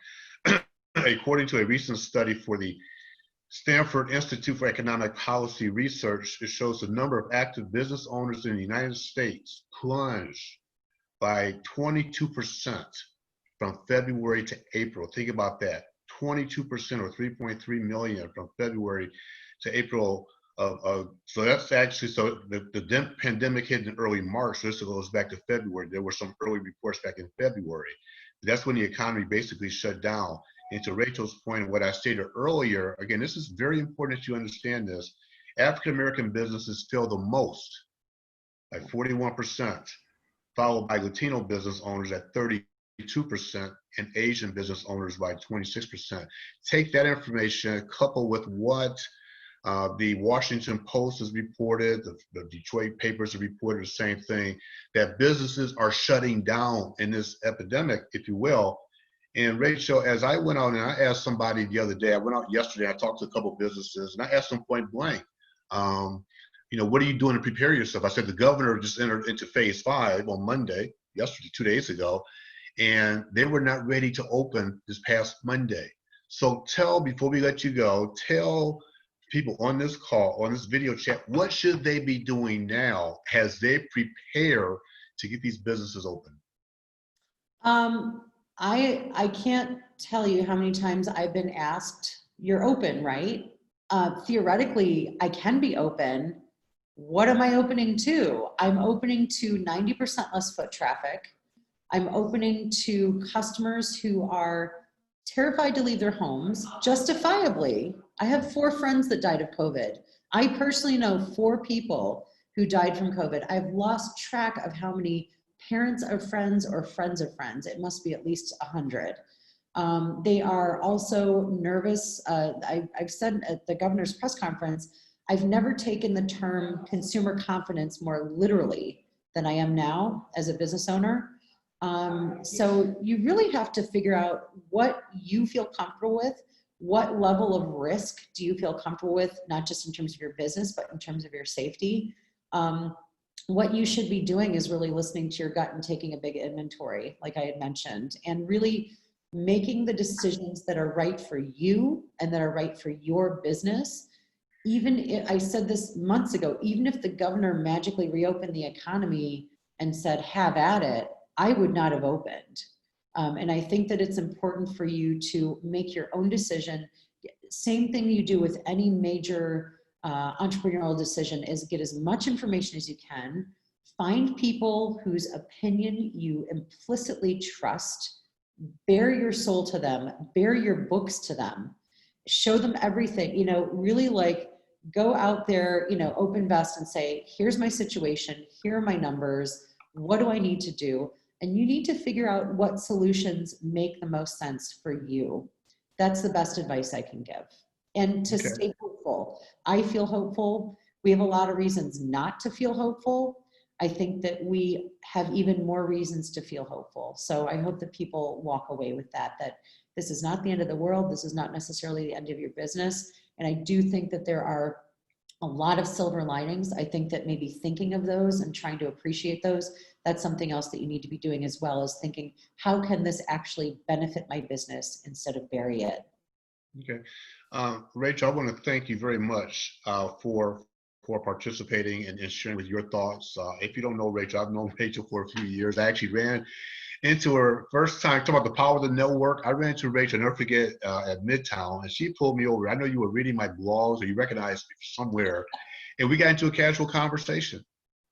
According to a recent study for the Stanford Institute for Economic Policy Research, it shows the number of active business owners in the United States plunged by 22% from February to April. Think about that, 22% or 3.3 million from February to April. So that's actually, so the pandemic hit in early March, so this goes back to February. There were some early reports back in February. That's when the economy basically shut down. And to Rachel's point and what I stated earlier, again, this is very important that you understand this. African-American businesses feel the most, at 41%, followed by Latino business owners at 32%, and Asian business owners by 26%. Take that information, coupled with what the Washington Post has reported, the Detroit papers have reported the same thing, that businesses are shutting down in this epidemic, if you will. And Rachel, as I went out and I asked somebody the other day, I went out yesterday, I talked to a couple of businesses, and I asked them point blank, what are you doing to prepare yourself? I said, the governor just entered into phase 5 on Monday, yesterday, 2 days ago, and they were not ready to open this past Monday. So before we let you go, tell people on this call, on this video chat, what should they be doing now as they prepare to get these businesses open? I can't tell you how many times I've been asked, you're open, right? Theoretically, I can be open. What am I opening to? I'm opening to 90% less foot traffic. I'm opening to customers who are terrified to leave their homes, justifiably. I have 4 friends that died of COVID. I personally know 4 people who died from COVID. I've lost track of how many parents of friends or friends of friends. It must be at least 100. They are also nervous. I've said at the governor's press conference, I've never taken the term consumer confidence more literally than I am now as a business owner. So you really have to figure out what you feel comfortable with. What level of risk do you feel comfortable with, not just in terms of your business, but in terms of your safety? What you should be doing is really listening to your gut and taking a big inventory, like I had mentioned, and really making the decisions that are right for you and that are right for your business. Even if, I said this months ago, even if the governor magically reopened the economy and said, have at it, I would not have opened. And I think that it's important for you to make your own decision. Same thing you do with any major entrepreneurial decision is get as much information as you can, find people whose opinion you implicitly trust, bare your soul to them, bare your books to them, show them everything, you know, really like go out there, you know, open vest and say, here's my situation, here are my numbers, what do I need to do? And you need to figure out what solutions make the most sense for you. That's the best advice I can give. And to stay hopeful. I feel hopeful. We have a lot of reasons not to feel hopeful. I think that we have even more reasons to feel hopeful. So I hope that people walk away with that, that this is not the end of the world. This is not necessarily the end of your business. And I do think that there are a lot of silver linings. I think that maybe thinking of those and trying to appreciate those, that's something else that you need to be doing, as well as thinking, how can this actually benefit my business instead of bury it? Okay. Rachel, I want to thank you very much for participating and sharing with your thoughts. If you don't know Rachel, I've known Rachel for a few years. I actually ran into her first time, talking about the power of the network. I ran into Rachel, I'll never forget, at Midtown, and she pulled me over. I know you were reading my blogs, or you recognized me somewhere, and we got into a casual conversation,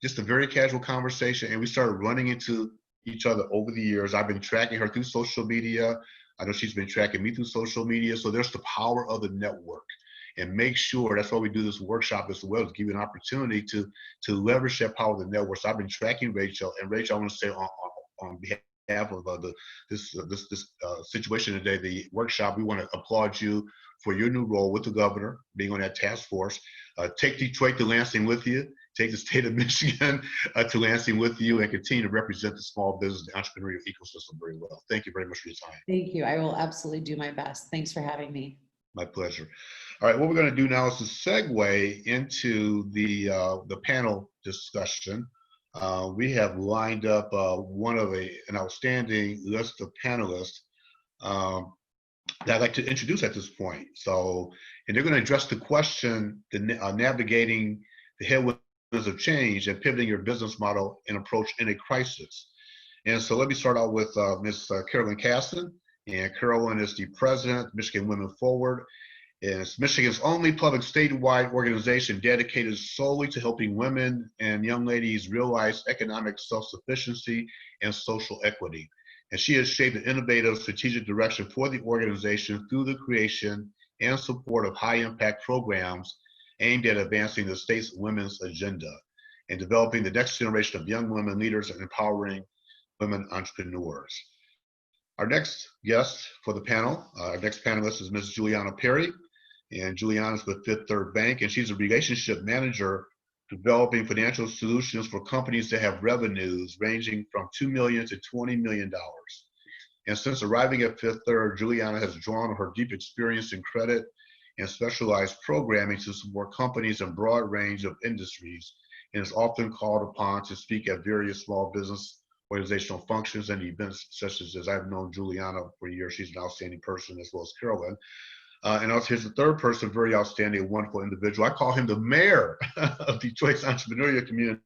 just a very casual conversation, and we started running into each other over the years. I've been tracking her through social media. I know she's been tracking me through social media. So there's the power of the network, and make sure, that's why we do this workshop as well, to give you an opportunity to leverage that power of the network. So I've been tracking Rachel, and Rachel, I want to say on behalf of this situation today, the workshop, we want to applaud you for your new role with the governor, being on that task force. Take Detroit to Lansing with you. Take the state of Michigan to Lansing with you, and continue to represent the small business, the entrepreneurial ecosystem very well. Thank you very much for your time. Thank you. I will absolutely do my best. Thanks for having me. My pleasure. All right, what we're going to do now is to segue into the panel discussion. We have lined up one of an outstanding list of panelists that I'd like to introduce at this point. So, and they're going to address the question, navigating the headwinds of change and pivoting your business model and approach in a crisis. And so let me start out with Ms. Carolyn Casson. And Carolyn is the president of Michigan Women Forward. It's Michigan's only public statewide organization dedicated solely to helping women and young ladies realize economic self-sufficiency and social equity. And she has shaped an innovative strategic direction for the organization through the creation and support of high-impact programs aimed at advancing the state's women's agenda and developing the next generation of young women leaders and empowering women entrepreneurs. Our next guest for the panel, our next panelist is Ms. Juliana Perry. And Juliana is with Fifth Third Bank, and she's a relationship manager developing financial solutions for companies that have revenues ranging from $2 million to $20 million. And since arriving at Fifth Third, Juliana has drawn on her deep experience in credit and specialized programming to support companies in a broad range of industries, and is often called upon to speak at various small business organizational functions and events, such as I've known Juliana for years. She's an outstanding person, as well as Carolyn. And also, here's the third person, very outstanding, wonderful individual. I call him the mayor of Detroit's entrepreneurial community.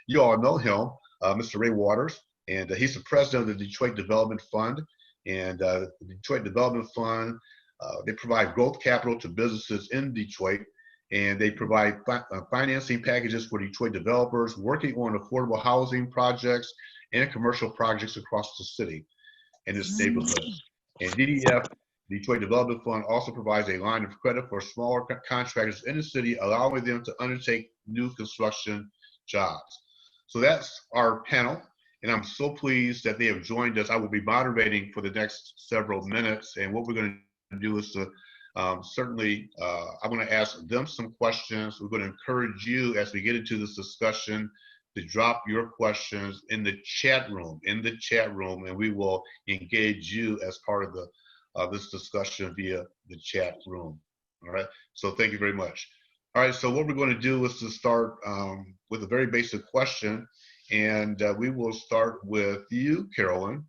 You all know him, Mr. Ray Waters, and he's the president of the Detroit Development Fund. And the Detroit Development Fund, they provide growth capital to businesses in Detroit, and they provide financing packages for Detroit developers working on affordable housing projects and commercial projects across the city and its neighborhoods. And DDF, Detroit Development Fund, also provides a line of credit for smaller contractors in the city, allowing them to undertake new construction jobs. So that's our panel, and I'm so pleased that they have joined us. I will be moderating for the next several minutes, and what we're going to do is to I'm going to ask them some questions. We're going to encourage you, as we get into this discussion, to drop your questions in the chat room, and we will engage you as part of this discussion via the chat room. All right, so thank you very much. All right, so what we're going to do is to start with a very basic question, and we will start with you, Carolyn,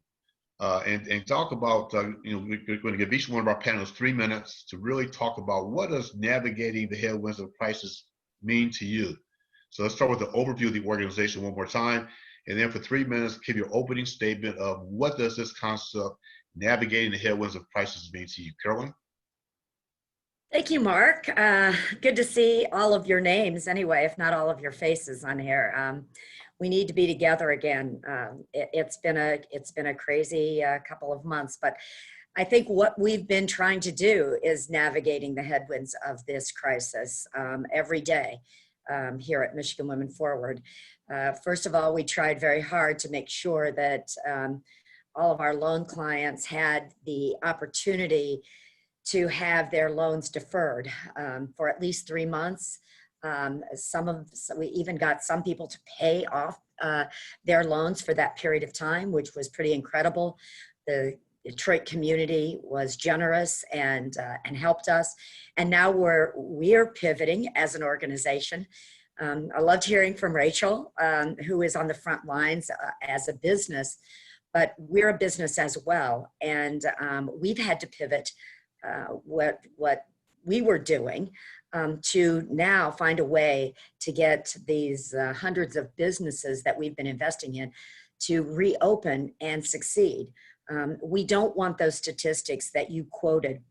and talk about, we're going to give each one of our panelists 3 minutes to really talk about what does navigating the headwinds of crisis mean to you. So let's start with the overview of the organization one more time, and then for 3 minutes, give your opening statement of what does this concept, navigating the headwinds of crisis, mean to you. Carolyn? Thank you, Mark. Good to see all of your names anyway, if not all of your faces on here. We need to be together again. It's been a crazy couple of months, but I think what we've been trying to do is navigating the headwinds of this crisis every day here at Michigan Women Forward. First of all, we tried very hard to make sure that all of our loan clients had the opportunity to have their loans deferred for at least 3 months. We even got some people to pay off their loans for that period of time, which was pretty incredible. The Detroit community was generous and helped us. And now we're pivoting as an organization. I loved hearing from Rachel, who is on the front lines as a business, but we're a business as well. And we've had to pivot what we were doing to now find a way to get these hundreds of businesses that we've been investing in to reopen and succeed. We don't want those statistics that you quoted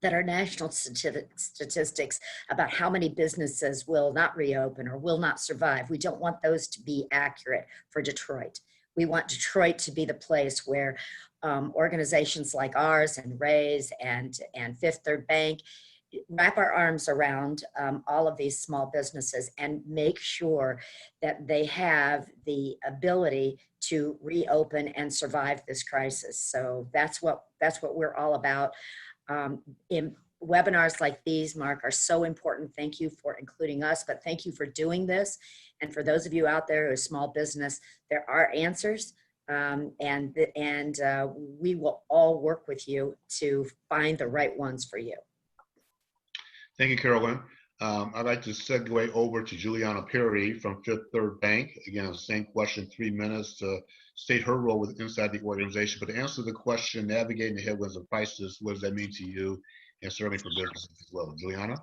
that are national statistics about how many businesses will not reopen or will not survive. We don't want those to be accurate for Detroit. We want Detroit to be the place where organizations like ours and Ray's and Fifth Third Bank wrap our arms around all of these small businesses and make sure that they have the ability to reopen and survive this crisis. So that's what we're all about. In webinars like these, Mark, are so important. Thank you for including us, but thank you for doing this. And for those of you out there who are small business, there are answers. And we will all work with you to find the right ones for you. Thank you, Carolyn. I'd like to segue over to Juliana Perry from Fifth Third Bank. Again, the same question, 3 minutes to state her role inside the organization. But to answer the question, navigating the headwinds of crisis, what does that mean to you and serving for businesses as well? Juliana?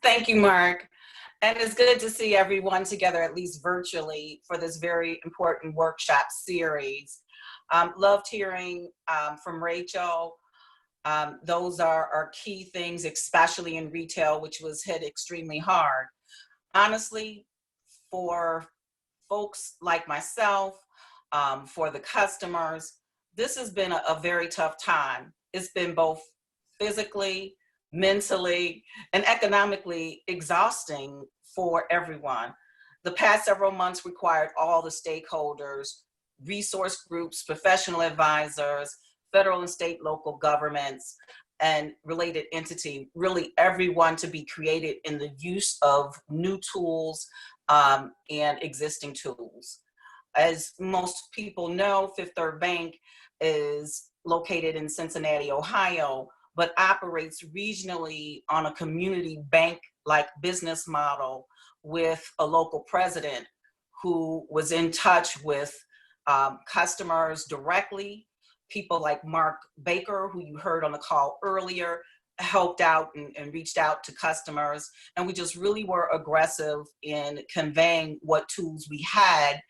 Thank you, Mark. And it's good to see everyone together, at least virtually, for this very important workshop series. Loved hearing from Rachel. Those are key things, especially in retail, which was hit extremely hard. Honestly, for folks like myself, for the customers, this has been a very tough time. It's been both physically, mentally, and economically exhausting for everyone. The past several months required all the stakeholders, resource groups, professional advisors, federal and state local governments, and related entity, really everyone to be creative in the use of new tools and existing tools. As most people know, Fifth Third Bank is located in Cincinnati, Ohio, but operates regionally on a community bank-like business model with a local president who was in touch with customers directly. People like Mark Baker, who you heard on the call earlier, helped out and reached out to customers. And we just really were aggressive in conveying what tools we had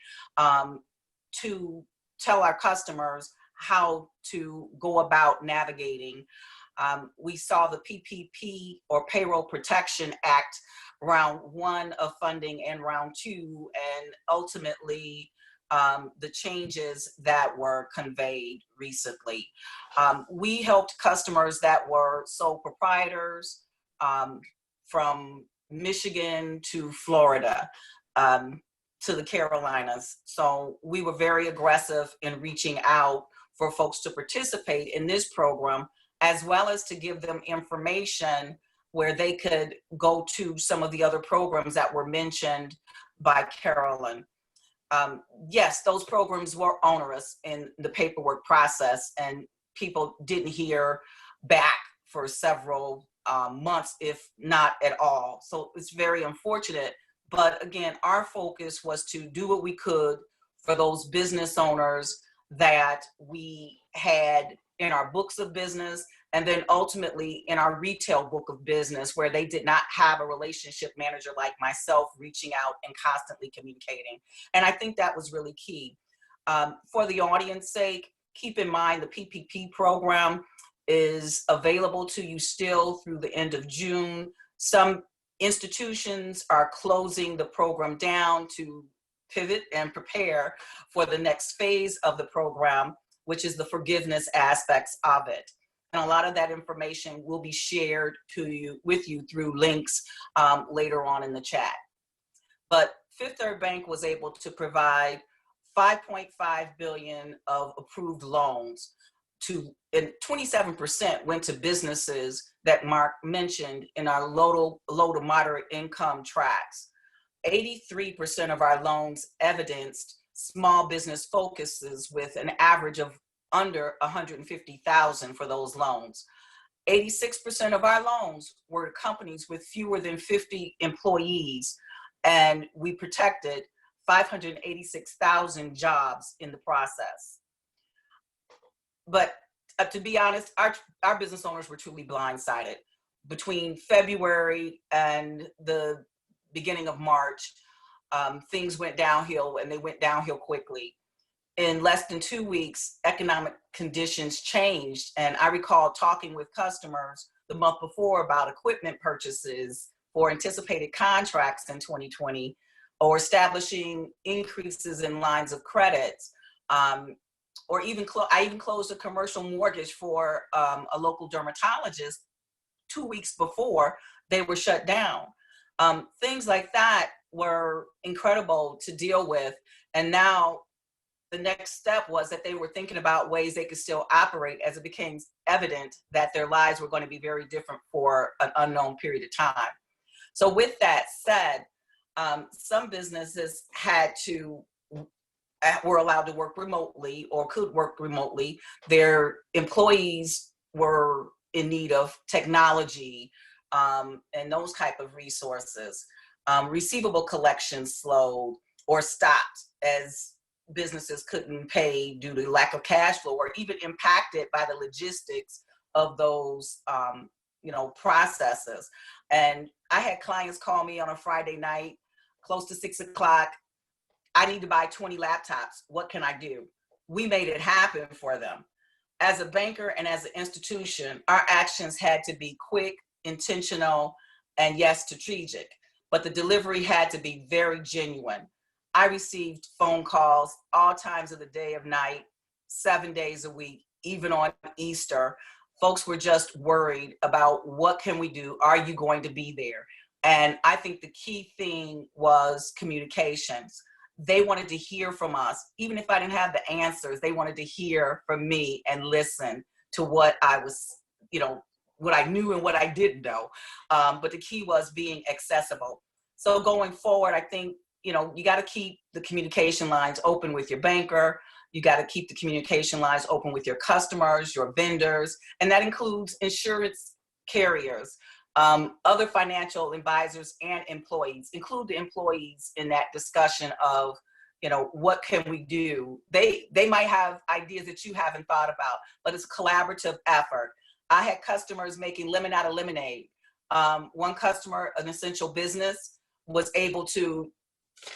to tell our customers how to go about navigating. We saw the PPP, or Payroll Protection Act, round 1 of funding and round 2, and ultimately the changes that were conveyed recently. We helped customers that were sole proprietors from Michigan to Florida to the Carolinas. So we were very aggressive in reaching out for folks to participate in this program, as well as to give them information where they could go to some of the other programs that were mentioned by Carolyn. Yes, those programs were onerous in the paperwork process, and people didn't hear back for several months, if not at all. So it's very unfortunate. But again, our focus was to do what we could for those business owners that we had in our books of business, and then ultimately in our retail book of business, where they did not have a relationship manager like myself reaching out and constantly communicating. And I think that was really key. For the audience's sake, keep in mind the PPP program is available to you still through the end of June. Some institutions are closing the program down to pivot and prepare for the next phase of the program, which is the forgiveness aspects of it. And a lot of that information will be shared with you through links later on in the chat. But Fifth Third Bank was able to provide $5.5 billion of approved loans and 27% went to businesses that Mark mentioned in our low to moderate income tracks. 83% of our loans evidenced small business focuses with an average of under 150,000 for those loans. 86% of our loans were companies with fewer than 50 employees, and we protected 586,000 jobs in the process. But to be honest, our business owners were truly blindsided. Between February and the beginning of March, things went downhill, and they went downhill quickly. In less than 2 weeks, economic conditions changed, and I recall talking with customers the month before about equipment purchases for anticipated contracts in 2020, or establishing increases in lines of credit, or even I even closed a commercial mortgage for a local dermatologist 2 weeks before they were shut down. Things like that were incredible to deal with, and now the next step was that they were thinking about ways they could still operate as it became evident that their lives were going to be very different for an unknown period of time. So with that said, some businesses were allowed to work remotely or could work remotely. Their employees were in need of technology and those type of resources. Receivable collections slowed or stopped as businesses couldn't pay due to lack of cash flow, or even impacted by the logistics of those processes. And I had clients call me on a Friday night, close to 6 o'clock. I need to buy 20 laptops. What can I do? We made it happen for them. As a banker and as an institution, our actions had to be quick, intentional, and yes, strategic. But the delivery had to be very genuine. I received phone calls all times of the day of night, 7 days a week, even on Easter. Folks were just worried about what can we do? Are you going to be there? And I think the key thing was communications. They wanted to hear from us. Even if I didn't have the answers, they wanted to hear from me and listen to what I was, what I knew and what I didn't know. But the key was being accessible. So going forward, I think, you got to keep the communication lines open with your banker. You got to keep the communication lines open with your customers, your vendors, and that includes insurance carriers, other financial advisors, and employees. Include the employees in that discussion of, what can we do? They might have ideas that you haven't thought about, but it's a collaborative effort. I had customers making lemon out of lemonade. One customer, an essential business, was able to,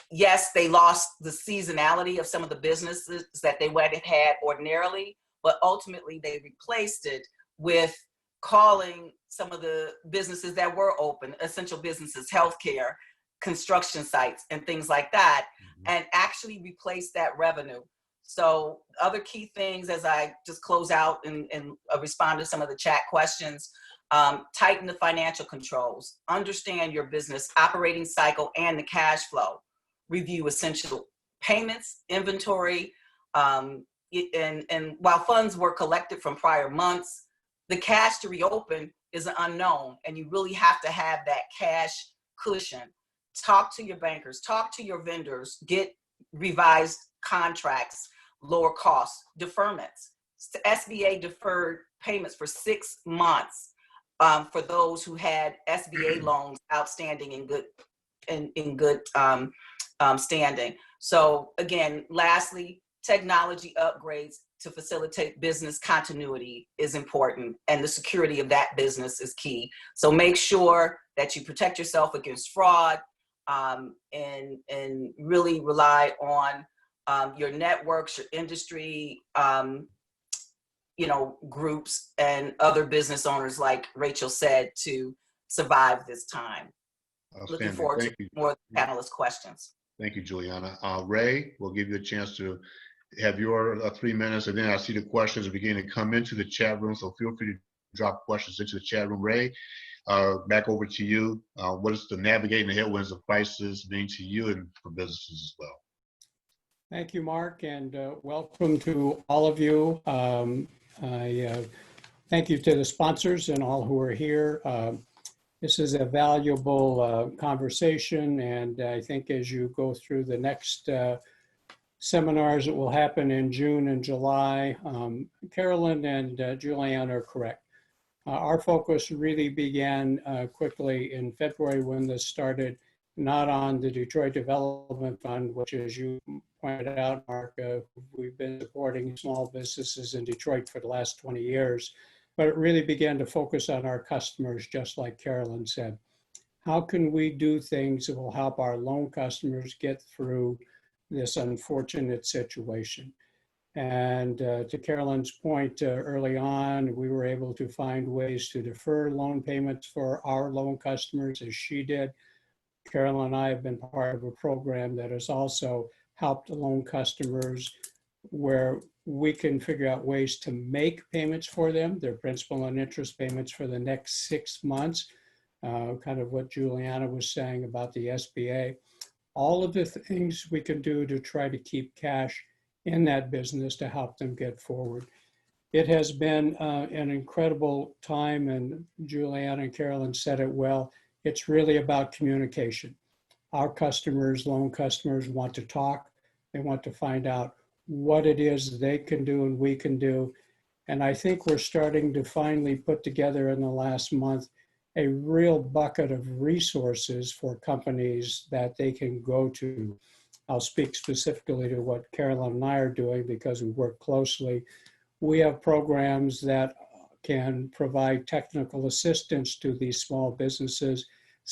yes, they lost the seasonality of some of the businesses that they would have had ordinarily, but ultimately they replaced it with calling some of the businesses that were open, essential businesses, healthcare, construction sites, and things like that, and actually replace that revenue. So other key things as I just close out and respond to some of the chat questions, tighten the financial controls, understand your business operating cycle and the cash flow, review essential payments, inventory, and while funds were collected from prior months, the cash to reopen is an unknown, and you really have to have that cash cushion. Talk to your bankers, talk to your vendors, get revised contracts, lower costs, deferments. SBA deferred payments for 6 months for those who had SBA loans outstanding in good standing. So again, lastly, technology upgrades to facilitate business continuity is important, and the security of that business is key. So make sure that you protect yourself against fraud, and really rely on your networks, your industry groups and other business owners, like Rachel said, to survive this time. Looking forward to more panelist questions. Thank you, Juliana. Ray, we'll give you a chance to have your 3 minutes, and then I see the questions are beginning to come into the chat room, so feel free to drop questions into the chat room. Ray, back over to you. What does the navigating the headwinds of crisis mean to you and for businesses as well? Thank you, Mark, and welcome to all of you. I thank you to the sponsors and all who are here. This is a valuable conversation, and I think as you go through the next seminars that will happen in June and July, Carolyn and Juliana are correct. Our focus really began quickly in February when this started, not on the Detroit Development Fund, which, as you pointed out, Mark, we've been supporting small businesses in Detroit for the last 20 years, but it really began to focus on our customers, just like Carolyn said. How can we do things that will help our loan customers get through this unfortunate situation? And to Carolyn's point early on, we were able to find ways to defer loan payments for our loan customers, as she did. Carolyn and I have been part of a program that has also helped loan customers where we can figure out ways to make payments for them, their principal and interest payments for the next 6 months, kind of what Juliana was saying about the SBA. All of the things we can do to try to keep cash in that business to help them get forward. It has been an incredible time, and Juliana and Carolyn said it well. It's really about communication. Our customers, loan customers, want to talk. They want to find out what it is they can do and we can do. And I think we're starting to finally put together in the last month a real bucket of resources for companies that they can go to. I'll speak specifically to what Carolyn and I are doing because we work closely. We have programs that can provide technical assistance to these small businesses.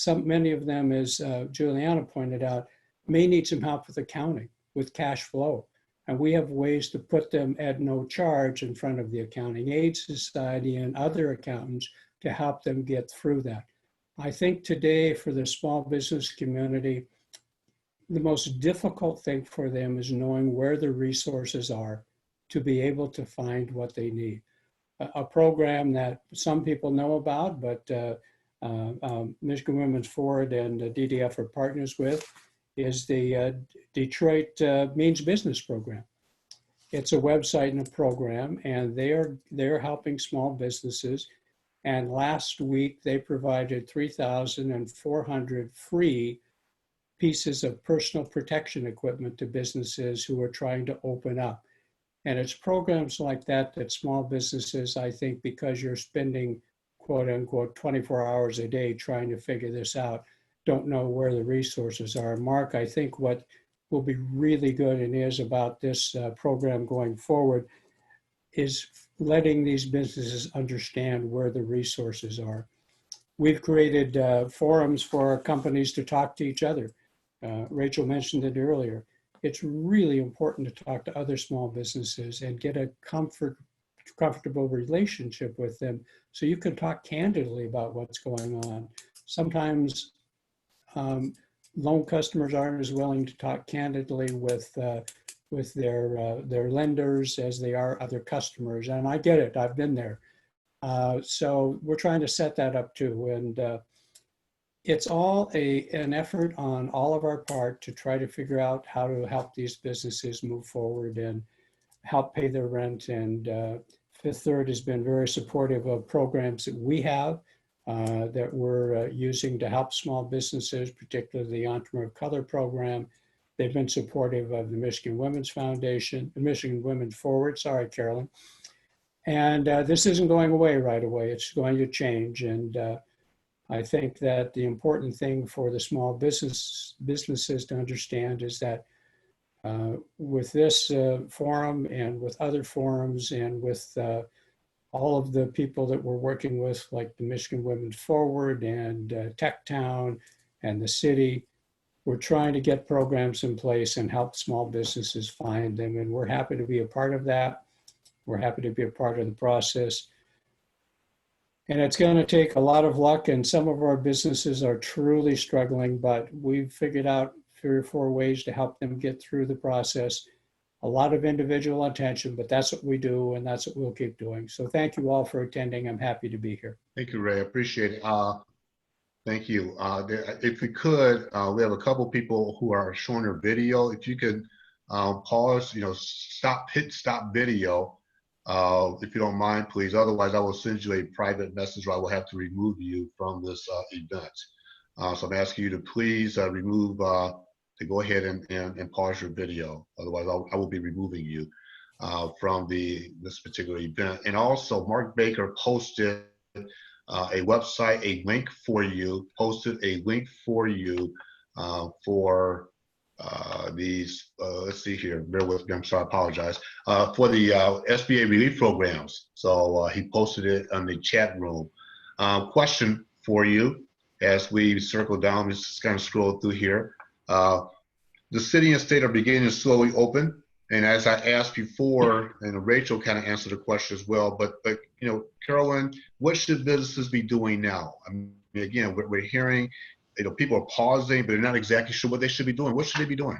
Many of them, as Juliana pointed out, may need some help with accounting, with cash flow. And we have ways to put them at no charge in front of the Accounting Aid Society and other accountants to help them get through that. I think today for the small business community, the most difficult thing for them is knowing where the resources are to be able to find what they need. A program that some people know about, but Michigan Women's Forward and DDF are partners with, is the Detroit Means Business Program. It's a website and a program, and they're helping small businesses. And last week they provided 3,400 free pieces of personal protection equipment to businesses who are trying to open up. And it's programs like that that small businesses, I think, because you're spending, quote unquote, 24 hours a day trying to figure this out, don't know where the resources are. Mark, I think what will be really good and is about this program going forward is letting these businesses understand where the resources are. We've created forums for companies to talk to each other. Rachel mentioned it earlier. It's really important to talk to other small businesses and get a comfortable relationship with them so you can talk candidly about what's going on. Sometimes loan customers aren't as willing to talk candidly with their lenders as they are other customers. And I get it, I've been there. So we're trying to set that up too. And it's all an effort on all of our part to try to figure out how to help these businesses move forward and help pay their rent. And Fifth Third has been very supportive of programs that we have that we're using to help small businesses, particularly the Entrepreneur of Color program. They've been supportive of the Michigan Women's Foundation, the Michigan Women's Forward, sorry, Carolyn. And this isn't going away right away, it's going to change. And I think that the important thing for the small businesses to understand is that with this forum and with other forums and with all of the people that we're working with, like the Michigan Women's Forward and Tech Town and the city, we're trying to get programs in place and help small businesses find them. And we're happy to be a part of that. We're happy to be a part of the process. And it's going to take a lot of luck, and some of our businesses are truly struggling, but we've figured out 3 or 4 ways to help them get through the process. A lot of individual attention, but that's what we do, and that's what we'll keep doing. So thank you all for attending. I'm happy to be here. Thank you, Ray. I appreciate it. Thank you. If we could, we have a couple people who are showing their video. If you could pause, hit stop video, if you don't mind, please. Otherwise, I will send you a private message, or I will have to remove you from this event. So I'm asking you to please remove, to go ahead and pause your video. Otherwise, I will be removing you from this particular event. And also, Mark Baker posted a website, a link for you, posted a link for you for these, let's see here, bear with me, I'm sorry, I apologize, for the SBA relief programs. So he posted it on the chat room. Question for you as we circle down, just kind of scroll through here. The city and state are beginning to slowly open. And as I asked before, and Rachel kind of answered the question as well, but Carolyn, what should businesses be doing now? I mean, again, we're hearing, people are pausing, but they're not exactly sure what they should be doing. What should they be doing?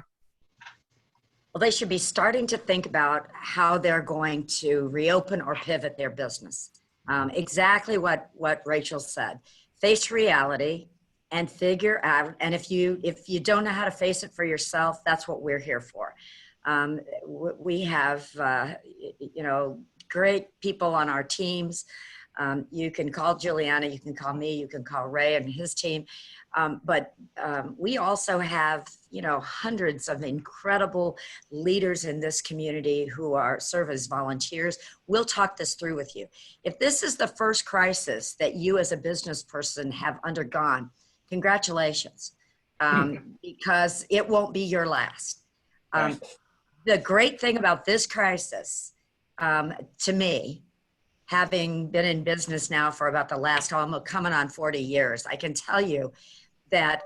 Well, they should be starting to think about how they're going to reopen or pivot their business. Exactly what Rachel said. Face reality and figure out, and if you don't know how to face it for yourself, that's what we're here for. We have, great people on our teams. You can call Juliana, you can call me, you can call Ray and his team. But we also have, hundreds of incredible leaders in this community who serve as volunteers. We'll talk this through with you. If this is the first crisis that you as a business person have undergone, congratulations, because it won't be your last. The great thing about this crisis, to me, having been in business now for about the last, almost coming on 40 years, I can tell you that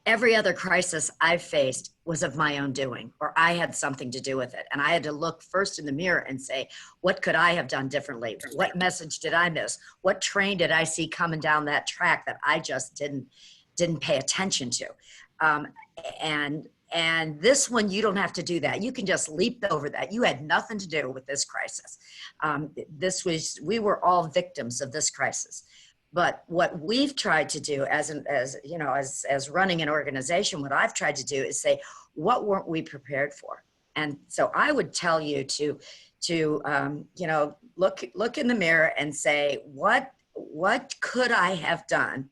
every other crisis I've faced was of my own doing, or I had something to do with it. And I had to look first in the mirror and say, what could I have done differently? What message did I miss? What train did I see coming down that track that I just didn't pay attention to? And this one, you don't have to do that. You can just leap over that. You had nothing to do with this crisis. We were all victims of this crisis. But what we've tried to do as running an organization, what I've tried to do is say, what weren't we prepared for? And so I would tell you to look in the mirror and say, what could I have done?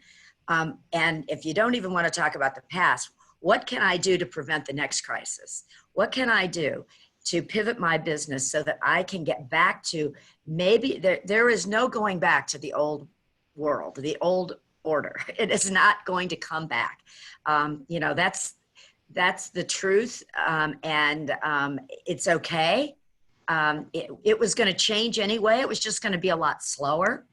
And if you don't even want to talk about the past, what can I do to prevent the next crisis? What can I do to pivot my business so that I can get back to, maybe there is no going back to the old world, the old order. It is not going to come back. That's the truth. And it's okay. It was going to change anyway. It was just going to be a lot slower.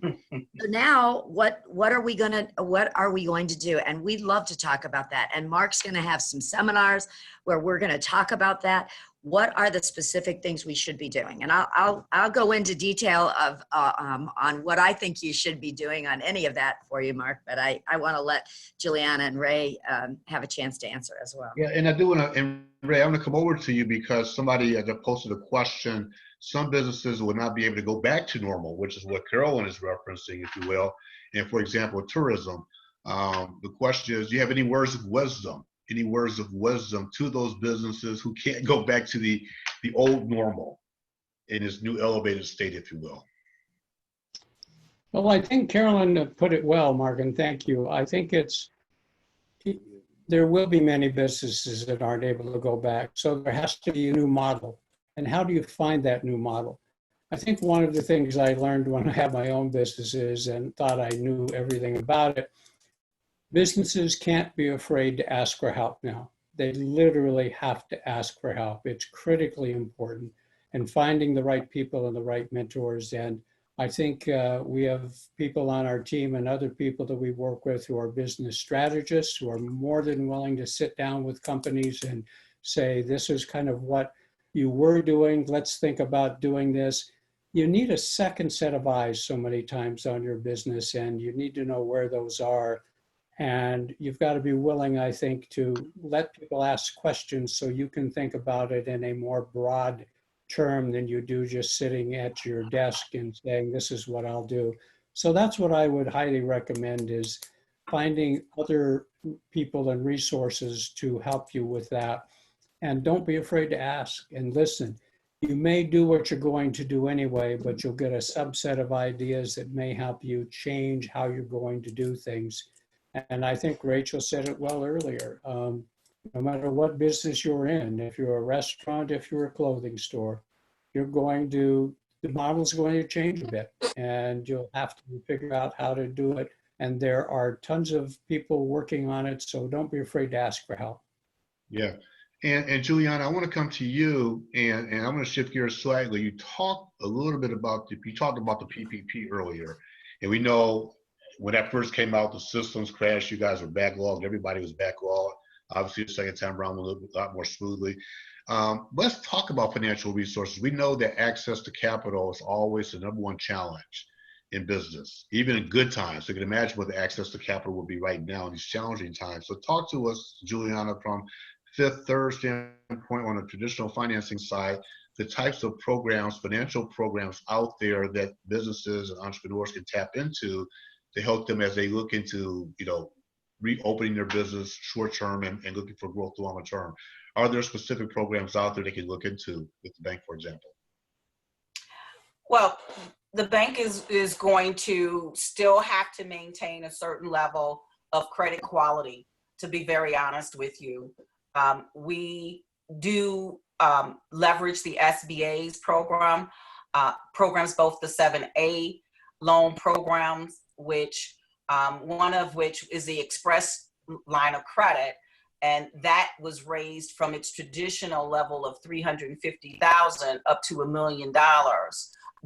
So now what are we going to do? And we'd love to talk about that. And Mark's going to have some seminars where we're going to talk about that. What are the specific things we should be doing? And I'll go into detail of on what I think you should be doing on any of that for you, Mark. But I want to let Juliana and Ray have a chance to answer as well. Yeah, and I do want to, and Ray, I want to come over to you because somebody posted a question. Some businesses will not be able to go back to normal, which is what Carolyn is referencing, if you will. And for example, tourism. The question is, do you have any words of wisdom? Any words of wisdom to those businesses who can't go back to the old normal in its new elevated state, if you will? Well, I think Carolyn put it well, Mark, and thank you. I think there will be many businesses that aren't able to go back. So there has to be a new model. And how do you find that new model? I think one of the things I learned when I had my own businesses and thought I knew everything about it, businesses can't be afraid to ask for help now. They literally have to ask for help. It's critically important. And finding the right people and the right mentors. And I think we have people on our team and other people that we work with who are business strategists who are more than willing to sit down with companies and say, this is kind of what you were doing, let's think about doing this. You need a second set of eyes so many times on your business, and you need to know where those are. And you've got to be willing, I think, to let people ask questions so you can think about it in a more broad term than you do just sitting at your desk and saying, this is what I'll do. So that's what I would highly recommend, is finding other people and resources to help you with that. And don't be afraid to ask and listen. You may do what you're going to do anyway, but you'll get a subset of ideas that may help you change how you're going to do things. And I think Rachel said it well earlier. No matter what business you're in, if you're a restaurant, if you're a clothing store, the model's going to change a bit, and you'll have to figure out how to do it. And there are tons of people working on it, so don't be afraid to ask for help. Yeah. And Juliana, I want to come to you, and I'm going to shift gears slightly. You talked a little bit about the PPP earlier, and we know when that first came out, the systems crashed. You guys were backlogged. Everybody was backlogged. Obviously, the second time around went a lot more smoothly. Let's talk about financial resources. We know that access to capital is always the #1 challenge in business, even in good times. So you can imagine what the access to capital will be right now in these challenging times. So talk to us, Juliana, from Fifth Third standpoint on the traditional financing side, the types of programs, financial programs out there that businesses and entrepreneurs can tap into to help them as they look into, reopening their business short term and looking for growth longer term. Are there specific programs out there they can look into with the bank, for example? Well, the bank is going to still have to maintain a certain level of credit quality, to be very honest with you. We do leverage the SBA's programs, both the 7A loan programs, which one of which is the express line of credit, and that was raised from its traditional level of $350,000 up to $1 million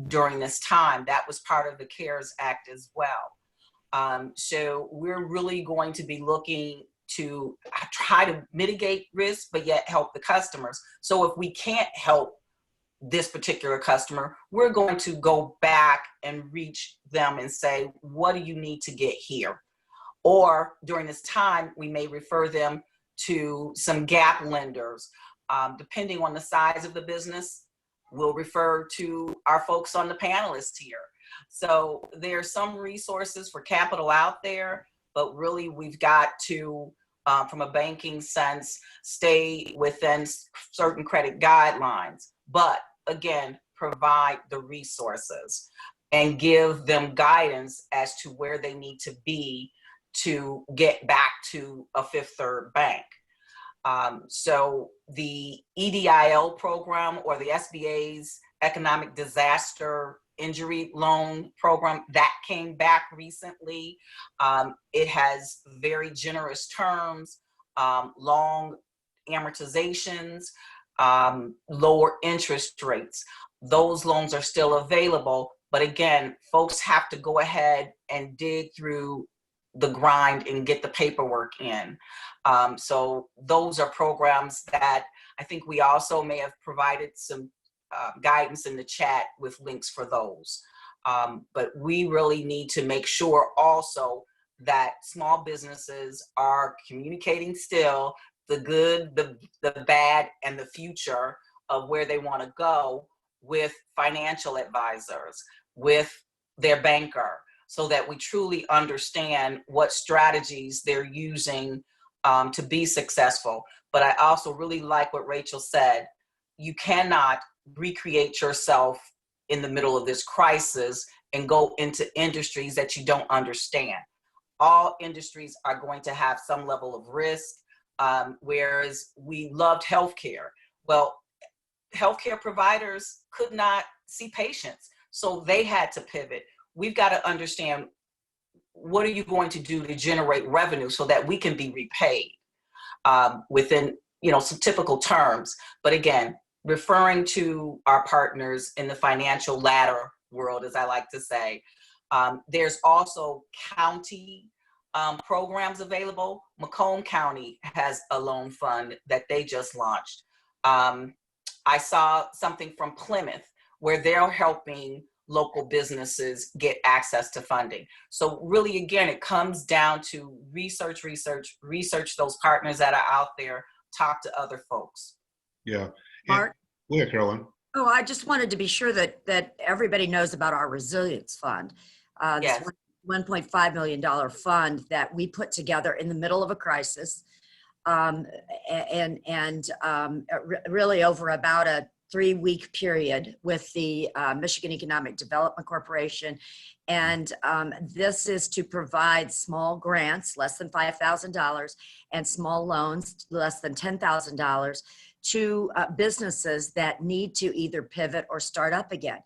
during this time. That was part of the CARES Act as well. So we're really going to be looking to try to mitigate risk, but yet help the customers. So if we can't help this particular customer, we're going to go back and reach them and say, what do you need to get here? Or during this time, we may refer them to some gap lenders. Depending on the size of the business, we'll refer to our folks on the panelists here. So there are some resources for capital out there, but really we've got to, from a banking sense, stay within certain credit guidelines. But again, provide the resources and give them guidance as to where they need to be to get back to a Fifth Third bank. So the EDIL program, or the SBA's Economic Disaster Injury Loan Program, that came back recently. It has very generous terms, long amortizations, lower interest rates. Those loans are still available, but again, folks have to go ahead and dig through the grind and get the paperwork in. So those are programs that I think we also may have provided some guidance in the chat with links for those. But we really need to make sure also that small businesses are communicating still the good, the bad, and the future of where they want to go with financial advisors, with their banker, so that we truly understand what strategies they're using to be successful. But I also really like what Rachel said. You cannot recreate yourself in the middle of this crisis and go into industries that you don't understand. All industries are going to have some level of risk, whereas we loved healthcare. Well, healthcare providers could not see patients, so they had to pivot. We've got to understand, what are you going to do to generate revenue so that we can be repaid within, some typical terms. But again, referring to our partners in the financial ladder world, as I like to say, there's also county programs available. Macomb County has a loan fund that they just launched. I saw something from Plymouth where they're helping local businesses get access to funding. So really, again, it comes down to research those partners that are out there, talk to other folks. Yeah. Mark? Go ahead, Carolyn. Oh, I just wanted to be sure that everybody knows about our resilience fund. This Yes. $1.5 million fund that we put together in the middle of a crisis, really over about a 3-week period with the Michigan Economic Development Corporation. And this is to provide small grants, less than $5,000, and small loans, less than $10,000, to businesses that need to either pivot or start up again.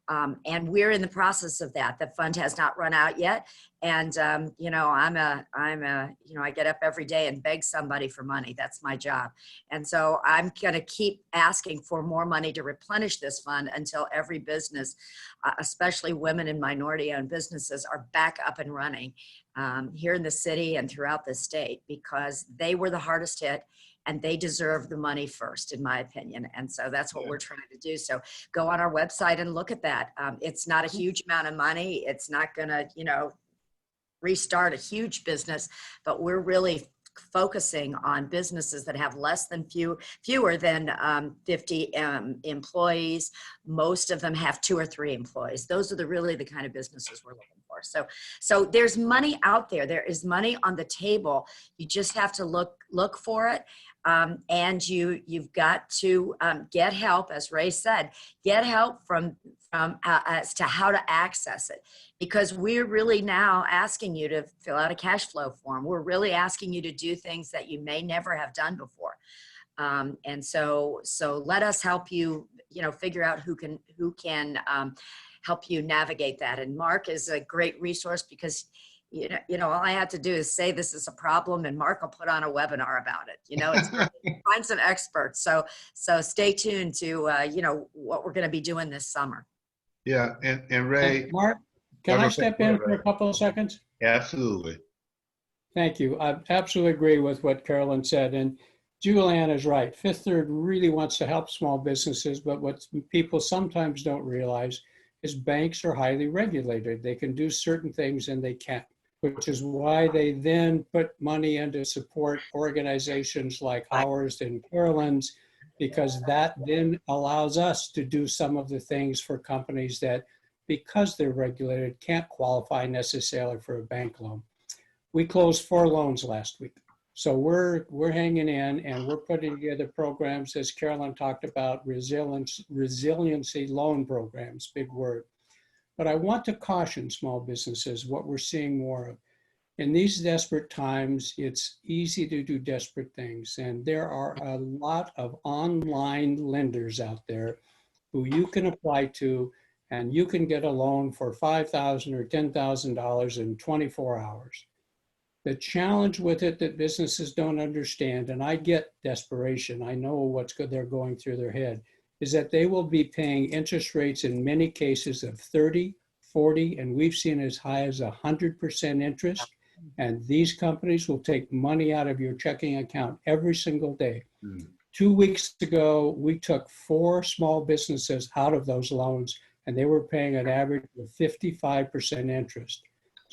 And we're in the process of that. The fund has not run out yet. And, you know, I get up every day and beg somebody for money. That's my job. And so I'm going to keep asking for more money to replenish this fund until every business, especially women and minority owned businesses, are back up and running here in the city and throughout the state, because they were the hardest hit. And they deserve the money first, in my opinion. And so that's what we're trying to do. So go on our website and look at that. It's not a huge amount of money. It's not going to, you know, restart a huge business, but we're really focusing on businesses that have fewer than 50 employees. Most of them have 2 or 3 employees. Those are really the kind of businesses we're looking for. So there's money out there. There is money on the table. You just have to look for it. And you've got to get help, as Ray said, get help from as to how to access it, because we're really now asking you to fill out a cash flow form. We're really asking you to do things that you may never have done before. And so let us help you, you know, figure out who can help you navigate that. And Mark is a great resource, because you know, all I have to do is say this is a problem, and Mark will put on a webinar about it. You know, it's find some experts. So stay tuned to you know, what we're going to be doing this summer. Yeah, and Ray. Mark, can I step in for a couple of seconds? Absolutely. Thank you. I absolutely agree with what Carolyn said. And Julianne is right. Fifth Third really wants to help small businesses, but what people sometimes don't realize is banks are highly regulated. They can do certain things and they can't, which is why they then put money into support organizations like ours and Carolyn's, because that then allows us to do some of the things for companies that, because they're regulated, can't qualify necessarily for a bank loan. We closed 4 loans last week. So we're hanging in, and we're putting together programs, as Carolyn talked about, resiliency loan programs, big word. But I want to caution small businesses, what we're seeing more of. In these desperate times, it's easy to do desperate things. And there are a lot of online lenders out there who you can apply to, and you can get a loan for $5,000 or $10,000 in 24 hours. The challenge with it that businesses don't understand, and I get desperation, I know they're going through their head, is that they will be paying interest rates in many cases of 30, 40, and we've seen as high as 100% interest. And these companies will take money out of your checking account every single day. 2 weeks ago, we took 4 small businesses out of those loans, and they were paying an average of 55% interest.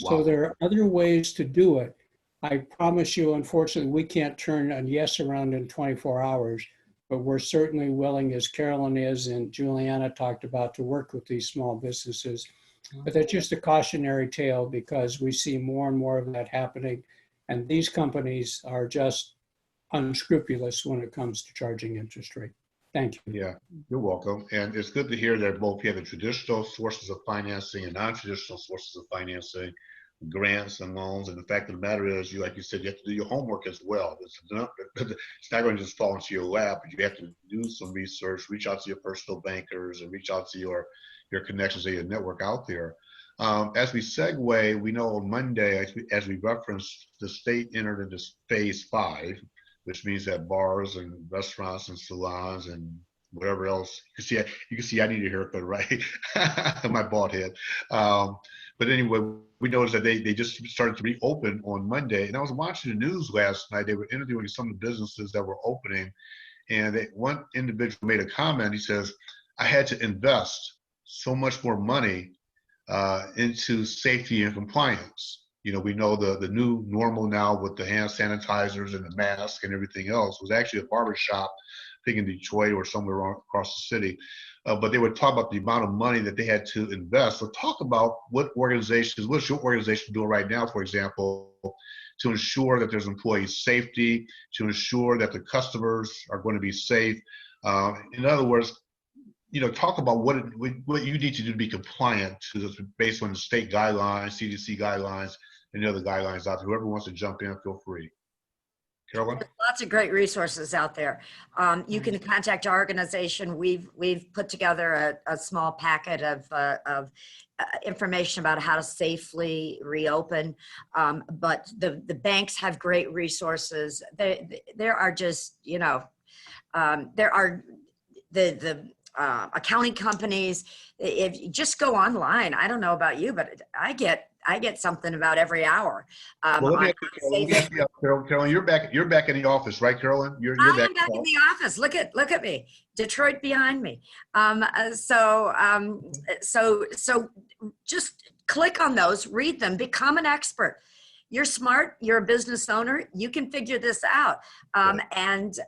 Wow. So there are other ways to do it. I promise you, unfortunately, we can't turn a yes around in 24 hours, but we're certainly willing, as Carolyn is and Juliana talked about, to work with these small businesses. But that's just a cautionary tale, because we see more and more of that happening. And these companies are just unscrupulous when it comes to charging interest rate. Thank you. Yeah, you're welcome. And it's good to hear that both you have the traditional sources of financing and non-traditional sources of financing, grants and loans. And the fact of the matter is, like you said, you have to do your homework as well. It's not going to just fall into your lap, but you have to do some research, reach out to your personal bankers, and reach out to your connections and your network out there. As we segue, we know on Monday, as we referenced, the state entered into phase 5, which means that bars and restaurants and salons and whatever else, you can see I need a haircut, right? My bald head. But anyway, we noticed that they just started to reopen on Monday. And I was watching the news last night. They were interviewing some of the businesses that were opening. And one individual made a comment. He says, I had to invest so much more money into safety and compliance. You know, we know the new normal now with the hand sanitizers and the mask and everything else was actually a barber shop, I think in Detroit or somewhere across the city. But they would talk about the amount of money that they had to invest. So talk about what's your organization doing right now, for example, to ensure that there's employee safety, to ensure that the customers are going to be safe. In other words, you know, talk about what you need to do to be compliant based on the state guidelines, CDC guidelines, and the other guidelines out there. Whoever wants to jump in, feel free. Carolyn? There's lots of great resources out there. You can contact our organization. We've put together a small packet of information about how to safely reopen. But the banks have great resources. There are just, you know, there are the accounting companies. If you just go online, I don't know about you, but I get something about every hour. Well, let me ask you, Carolyn, you're back in the office, right, Carolyn? You're I'm back in the office. Look at me, Detroit behind me. So just click on those, read them, become an expert. You're smart. You're a business owner. You can figure this out, and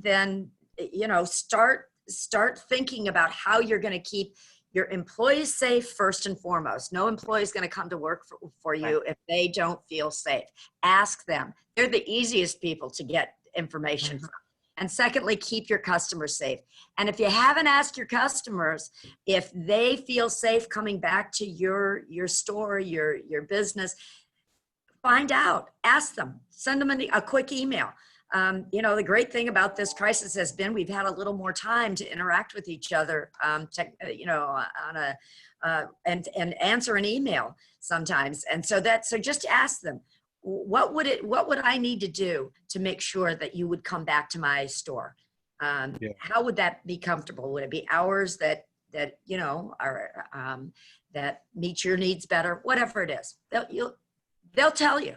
then, you know, start thinking about how you're going to keep your employees safe first and foremost. No employee is going to come to work for you if they don't feel safe. Ask them. They're the easiest people to get information from. And secondly, keep your customers safe. And if you haven't asked your customers if they feel safe coming back to your store, your business, find out. Ask them. Send them a quick email. You know, the great thing about this crisis has been we've had a little more time to interact with each other, you know, and answer an email sometimes. And so just ask them, what would I need to do to make sure that you would come back to my store? How would that be comfortable? Would it be hours that you know are that meet your needs better? Whatever it is, they'll tell you.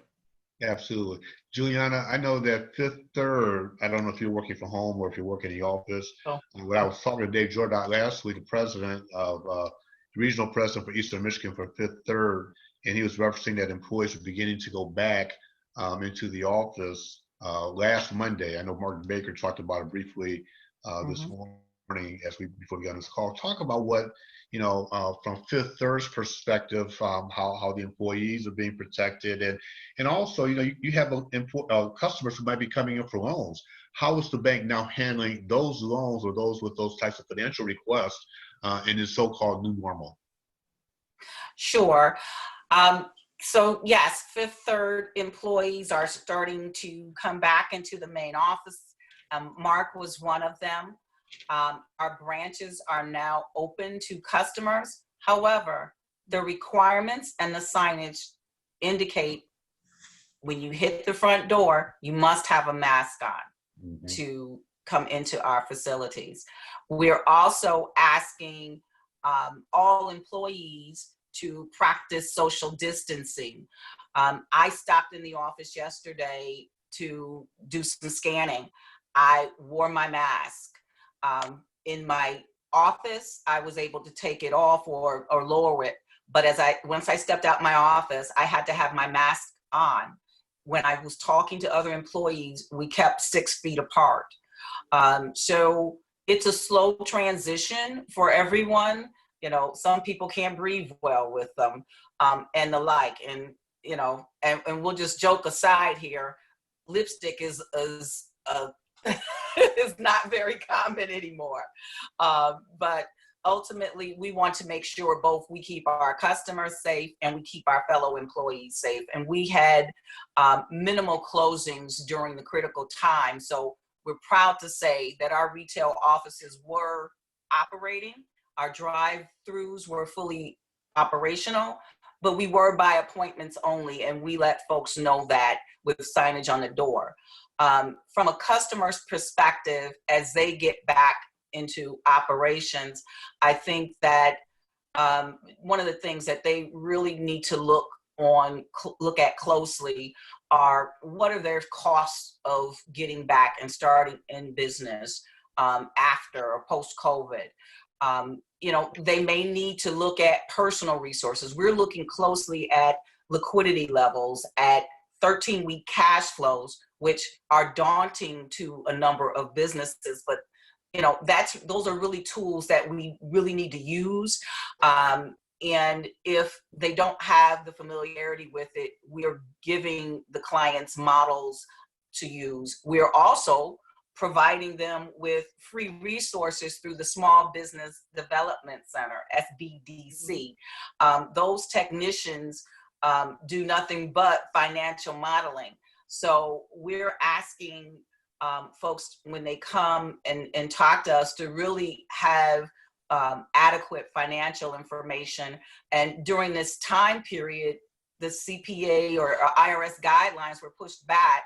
Absolutely. Juliana, I know that Fifth Third, I don't know if you're working from home or if you're working in the office. Oh. When I was talking to Dave Jordan last week, the president of the regional president for Eastern Michigan for Fifth Third, and he was referencing that employees are beginning to go back into the office last Monday. I know Martin Baker talked about it briefly this morning before we got on this call. Talk about what, you know, from Fifth Third's perspective, how the employees are being protected, and also, you know, you have customers who might be coming in for loans. How is the bank now handling those loans or those with those types of financial requests in this so-called new normal? Sure. So yes, Fifth Third employees are starting to come back into the main office. Mark was one of them. Our branches are now open to customers. However, the requirements and the signage indicate when you hit the front door, you must have a mask on to come into our facilities. We're also asking all employees to practice social distancing. I stopped in the office yesterday to do some scanning. I wore my mask. In my office, I was able to take it off or lower it. But once I stepped out my office, I had to have my mask on. When I was talking to other employees, we kept 6 feet apart. So it's a slow transition for everyone. You know, some people can't breathe well with them and the like. And, you know, and we'll just joke aside here, lipstick is not very common anymore. But ultimately, we want to make sure both we keep our customers safe and we keep our fellow employees safe. And we had minimal closings during the critical time. So we're proud to say that our retail offices were operating. Our drive-throughs were fully operational, but we were by appointments only, and we let folks know that with signage on the door. From a customer's perspective, as they get back into operations, I think that one of the things that they really need to look look at closely are what are their costs of getting back and starting in business after or post-COVID. They may need to look at personal resources. We're looking closely at liquidity levels, at 13-week cash flows, which are daunting to a number of businesses, but those are really tools that we really need to use. And if they don't have the familiarity with it, we're giving the clients models to use. We're also providing them with free resources through the Small Business Development Center, SBDC. Those technicians do nothing but financial modeling. So we're asking folks when they come and talk to us to really have adequate financial information. And during this time period, the CPA or IRS guidelines were pushed back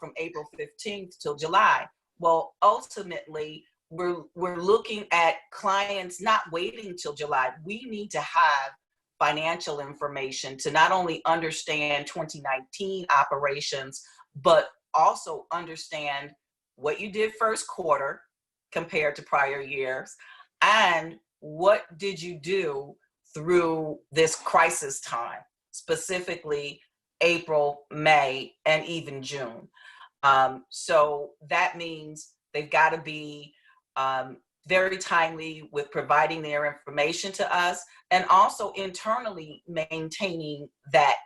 from April 15th till July. Well, ultimately, we're looking at clients not waiting till July. We need to have financial information to not only understand 2019 operations, but also understand what you did first quarter compared to prior years, and what did you do through this crisis time, specifically April, May, and even June. So that means they've got to be very timely with providing their information to us, and also internally maintaining that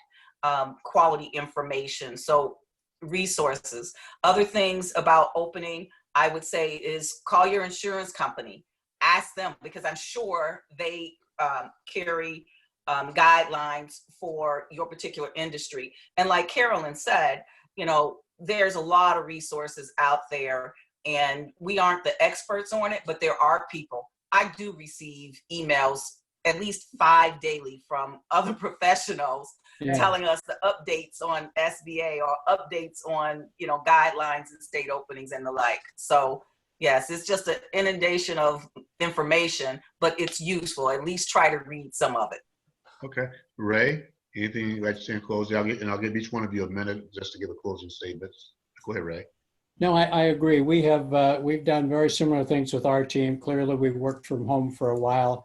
quality information. So resources. Other things about opening, I would say, is call your insurance company. Ask them, because I'm sure they carry guidelines for your particular industry. And like Carolyn said, there's a lot of resources out there, and we aren't the experts on it, but there are people. I do receive emails at least 5 daily from other professionals telling us the updates on SBA or updates on, guidelines and state openings and the like. So yes, it's just an inundation of information, but it's useful. At least try to read some of it. Okay. Ray, anything you'd like to say in closing? I'll give each one of you a minute just to give a closing statement. Go ahead, Ray. No, I agree. We've done very similar things with our team. Clearly, we've worked from home for a while.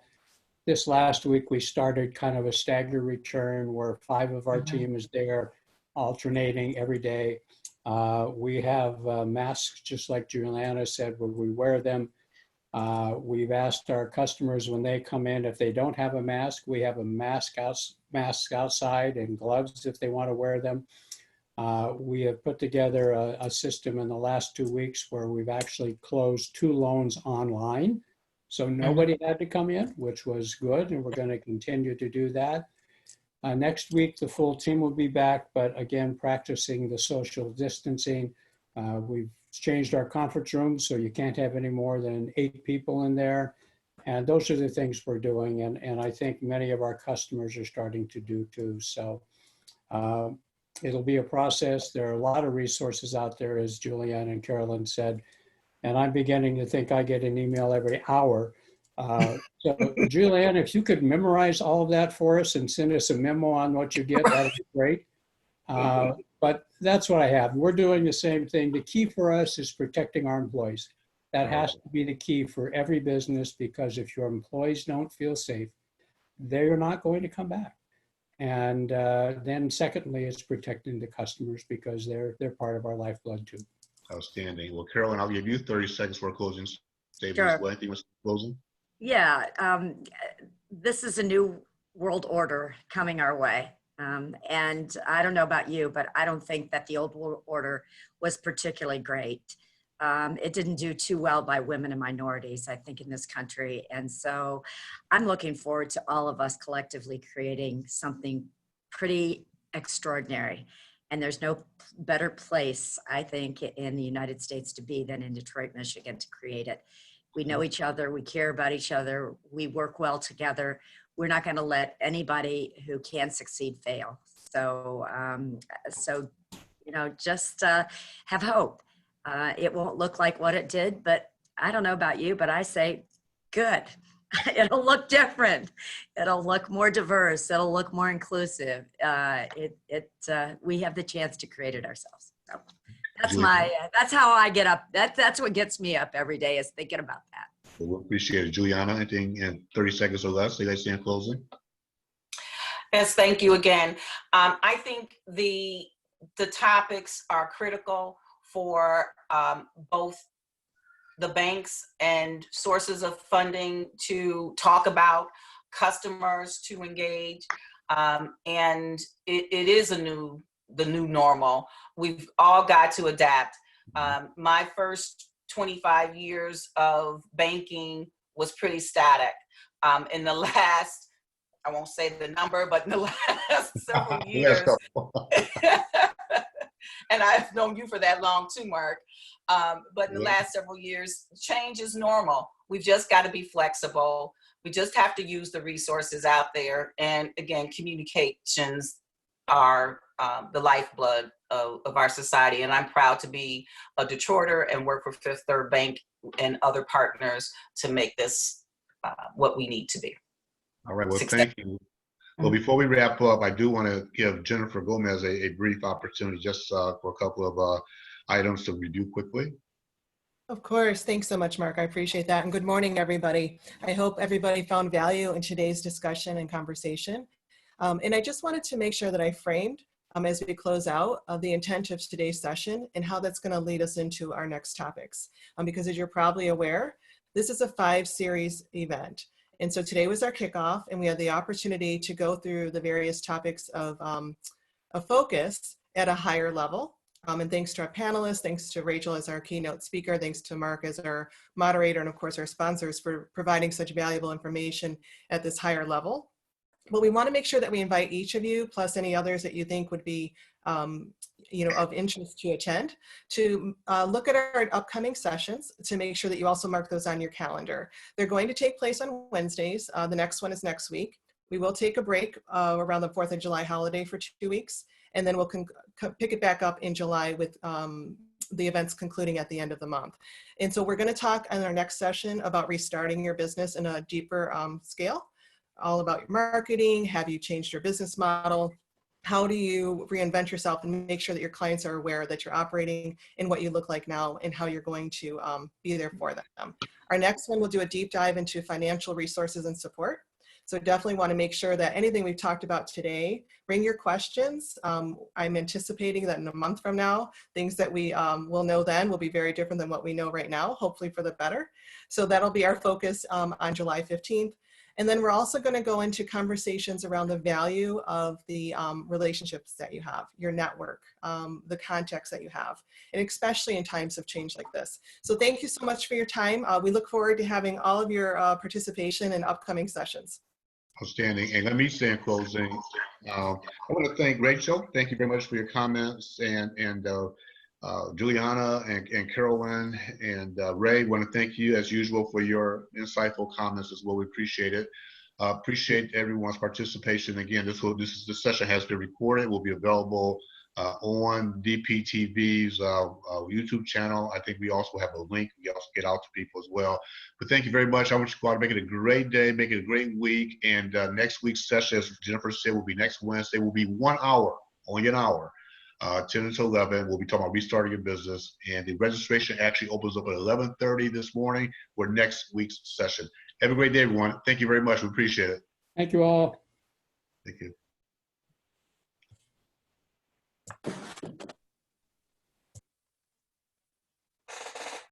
This last week, we started kind of a staggered return where 5 of our team is there, alternating every day. We have masks, just like Juliana said, where we wear them. We've asked our customers when they come in, if they don't have a mask, we have a mask outside and gloves if they want to wear them. We have put together a system in the last 2 weeks where we've actually closed 2 loans online. So nobody had to come in, which was good, and we're going to continue to do that. Next week, the full team will be back, but again, practicing the social distancing. We've changed our conference room, so you can't have any more than 8 people in there. And those are the things we're doing, and I think many of our customers are starting to do too. So it'll be a process. There are a lot of resources out there, as Julianne and Carolyn said, and I'm beginning to think I get an email every hour. So Julianne, if you could memorize all of that for us and send us a memo on what you get, that would be great. But that's what I have. We're doing the same thing. The key for us is protecting our employees. That has to be the key for every business, because if your employees don't feel safe, they're not going to come back. And then secondly, it's protecting the customers, because they're part of our lifeblood too. Outstanding. Well, Carolyn, I'll give you 30 seconds for a closing statement. Sure. Well, anything was closing? Yeah, this is a new world order coming our way. And I don't know about you, but I don't think that the old world order was particularly great. It didn't do too well by women and minorities, I think, in this country. And so I'm looking forward to all of us collectively creating something pretty extraordinary. And there's no better place, I think, in the United States to be than in Detroit, Michigan, to create it. We know each other, we care about each other, we work well together. We're not going to let anybody who can succeed fail. So, just have hope. It won't look like what it did, but I don't know about you, but I say, good. It'll look different. It'll look more diverse. It'll look more inclusive. We have the chance to create it ourselves. So that's how I get up. That's what gets me up every day, is thinking about that. We appreciate it. Juliana, anything in 30 seconds or less that you say in closing? Yes, thank you again. I think the topics are critical for both the banks and sources of funding to talk about, customers to engage, and it is the new normal. We've all got to adapt. My first 25 years of banking was pretty static. In the last, I won't say the number, but in the last several years, and I've known you for that long too, Mark. But in the last several years, change is normal. We've just got to be flexible. We just have to use the resources out there. And again, communications are the lifeblood of our society. And I'm proud to be a Detroiter and work for Fifth Third Bank and other partners to make this what we need to be. All right, well, thank you. Well, before we wrap up, I do want to give Jennifer Gomez a brief opportunity just for a couple of items to review quickly. Of course. Thanks so much, Mark. I appreciate that. And good morning, everybody. I hope everybody found value in today's discussion and conversation. And I just wanted to make sure that I framed, as we close out, the intent of today's session and how that's going to lead us into our next topics. Because as you're probably aware, this is a 5-series event. And so today was our kickoff, and we had the opportunity to go through the various topics of focus at a higher level. And thanks to our panelists, thanks to Rachel as our keynote speaker, thanks to Mark as our moderator, and of course our sponsors for providing such valuable information at this higher level. But we want to make sure that we invite each of you, plus any others that you think would be of interest to attend, to look at our upcoming sessions to make sure that you also mark those on your calendar. They're going to take place on Wednesdays. The next one is next week. We will take a break around the 4th of July holiday for 2 weeks, and then we'll pick it back up in July with the events concluding at the end of the month. And so we're going to talk in our next session about restarting your business in a deeper scale, all about your marketing. Have you changed your business model? How do you reinvent yourself and make sure that your clients are aware that you're operating in what you look like now and how you're going to be there for them? Our next one will do a deep dive into financial resources and support. So definitely want to make sure that anything we've talked about today, bring your questions. I'm anticipating that in a month from now, things that we will know then will be very different than what we know right now, hopefully for the better. So that'll be our focus on July 15th. And then we're also going to go into conversations around the value of the relationships that you have, your network, the contacts that you have, and especially in times of change like this. So thank you so much for your time. We look forward to having all of your participation in upcoming sessions. Outstanding. And let me say in closing, I want to thank Rachel. Thank you very much for your comments, and Juliana and Carolyn and Ray. Want to thank you as usual for your insightful comments as well. We appreciate it. Appreciate everyone's participation. Again, this session has been recorded. Will be available on DPTV's YouTube channel. I think we also have a link we also get out to people as well. But thank you very much. I want you to go out and make it a great day, make it a great week. And next week's session, as Jennifer said, will be next Wednesday. Will be 1 hour, only an hour, 10 to 11. We'll be talking about restarting your business. And the registration actually opens up at 11:30 this morning for next week's session. Have a great day, everyone. Thank you very much. We appreciate it. Thank you all. Thank you.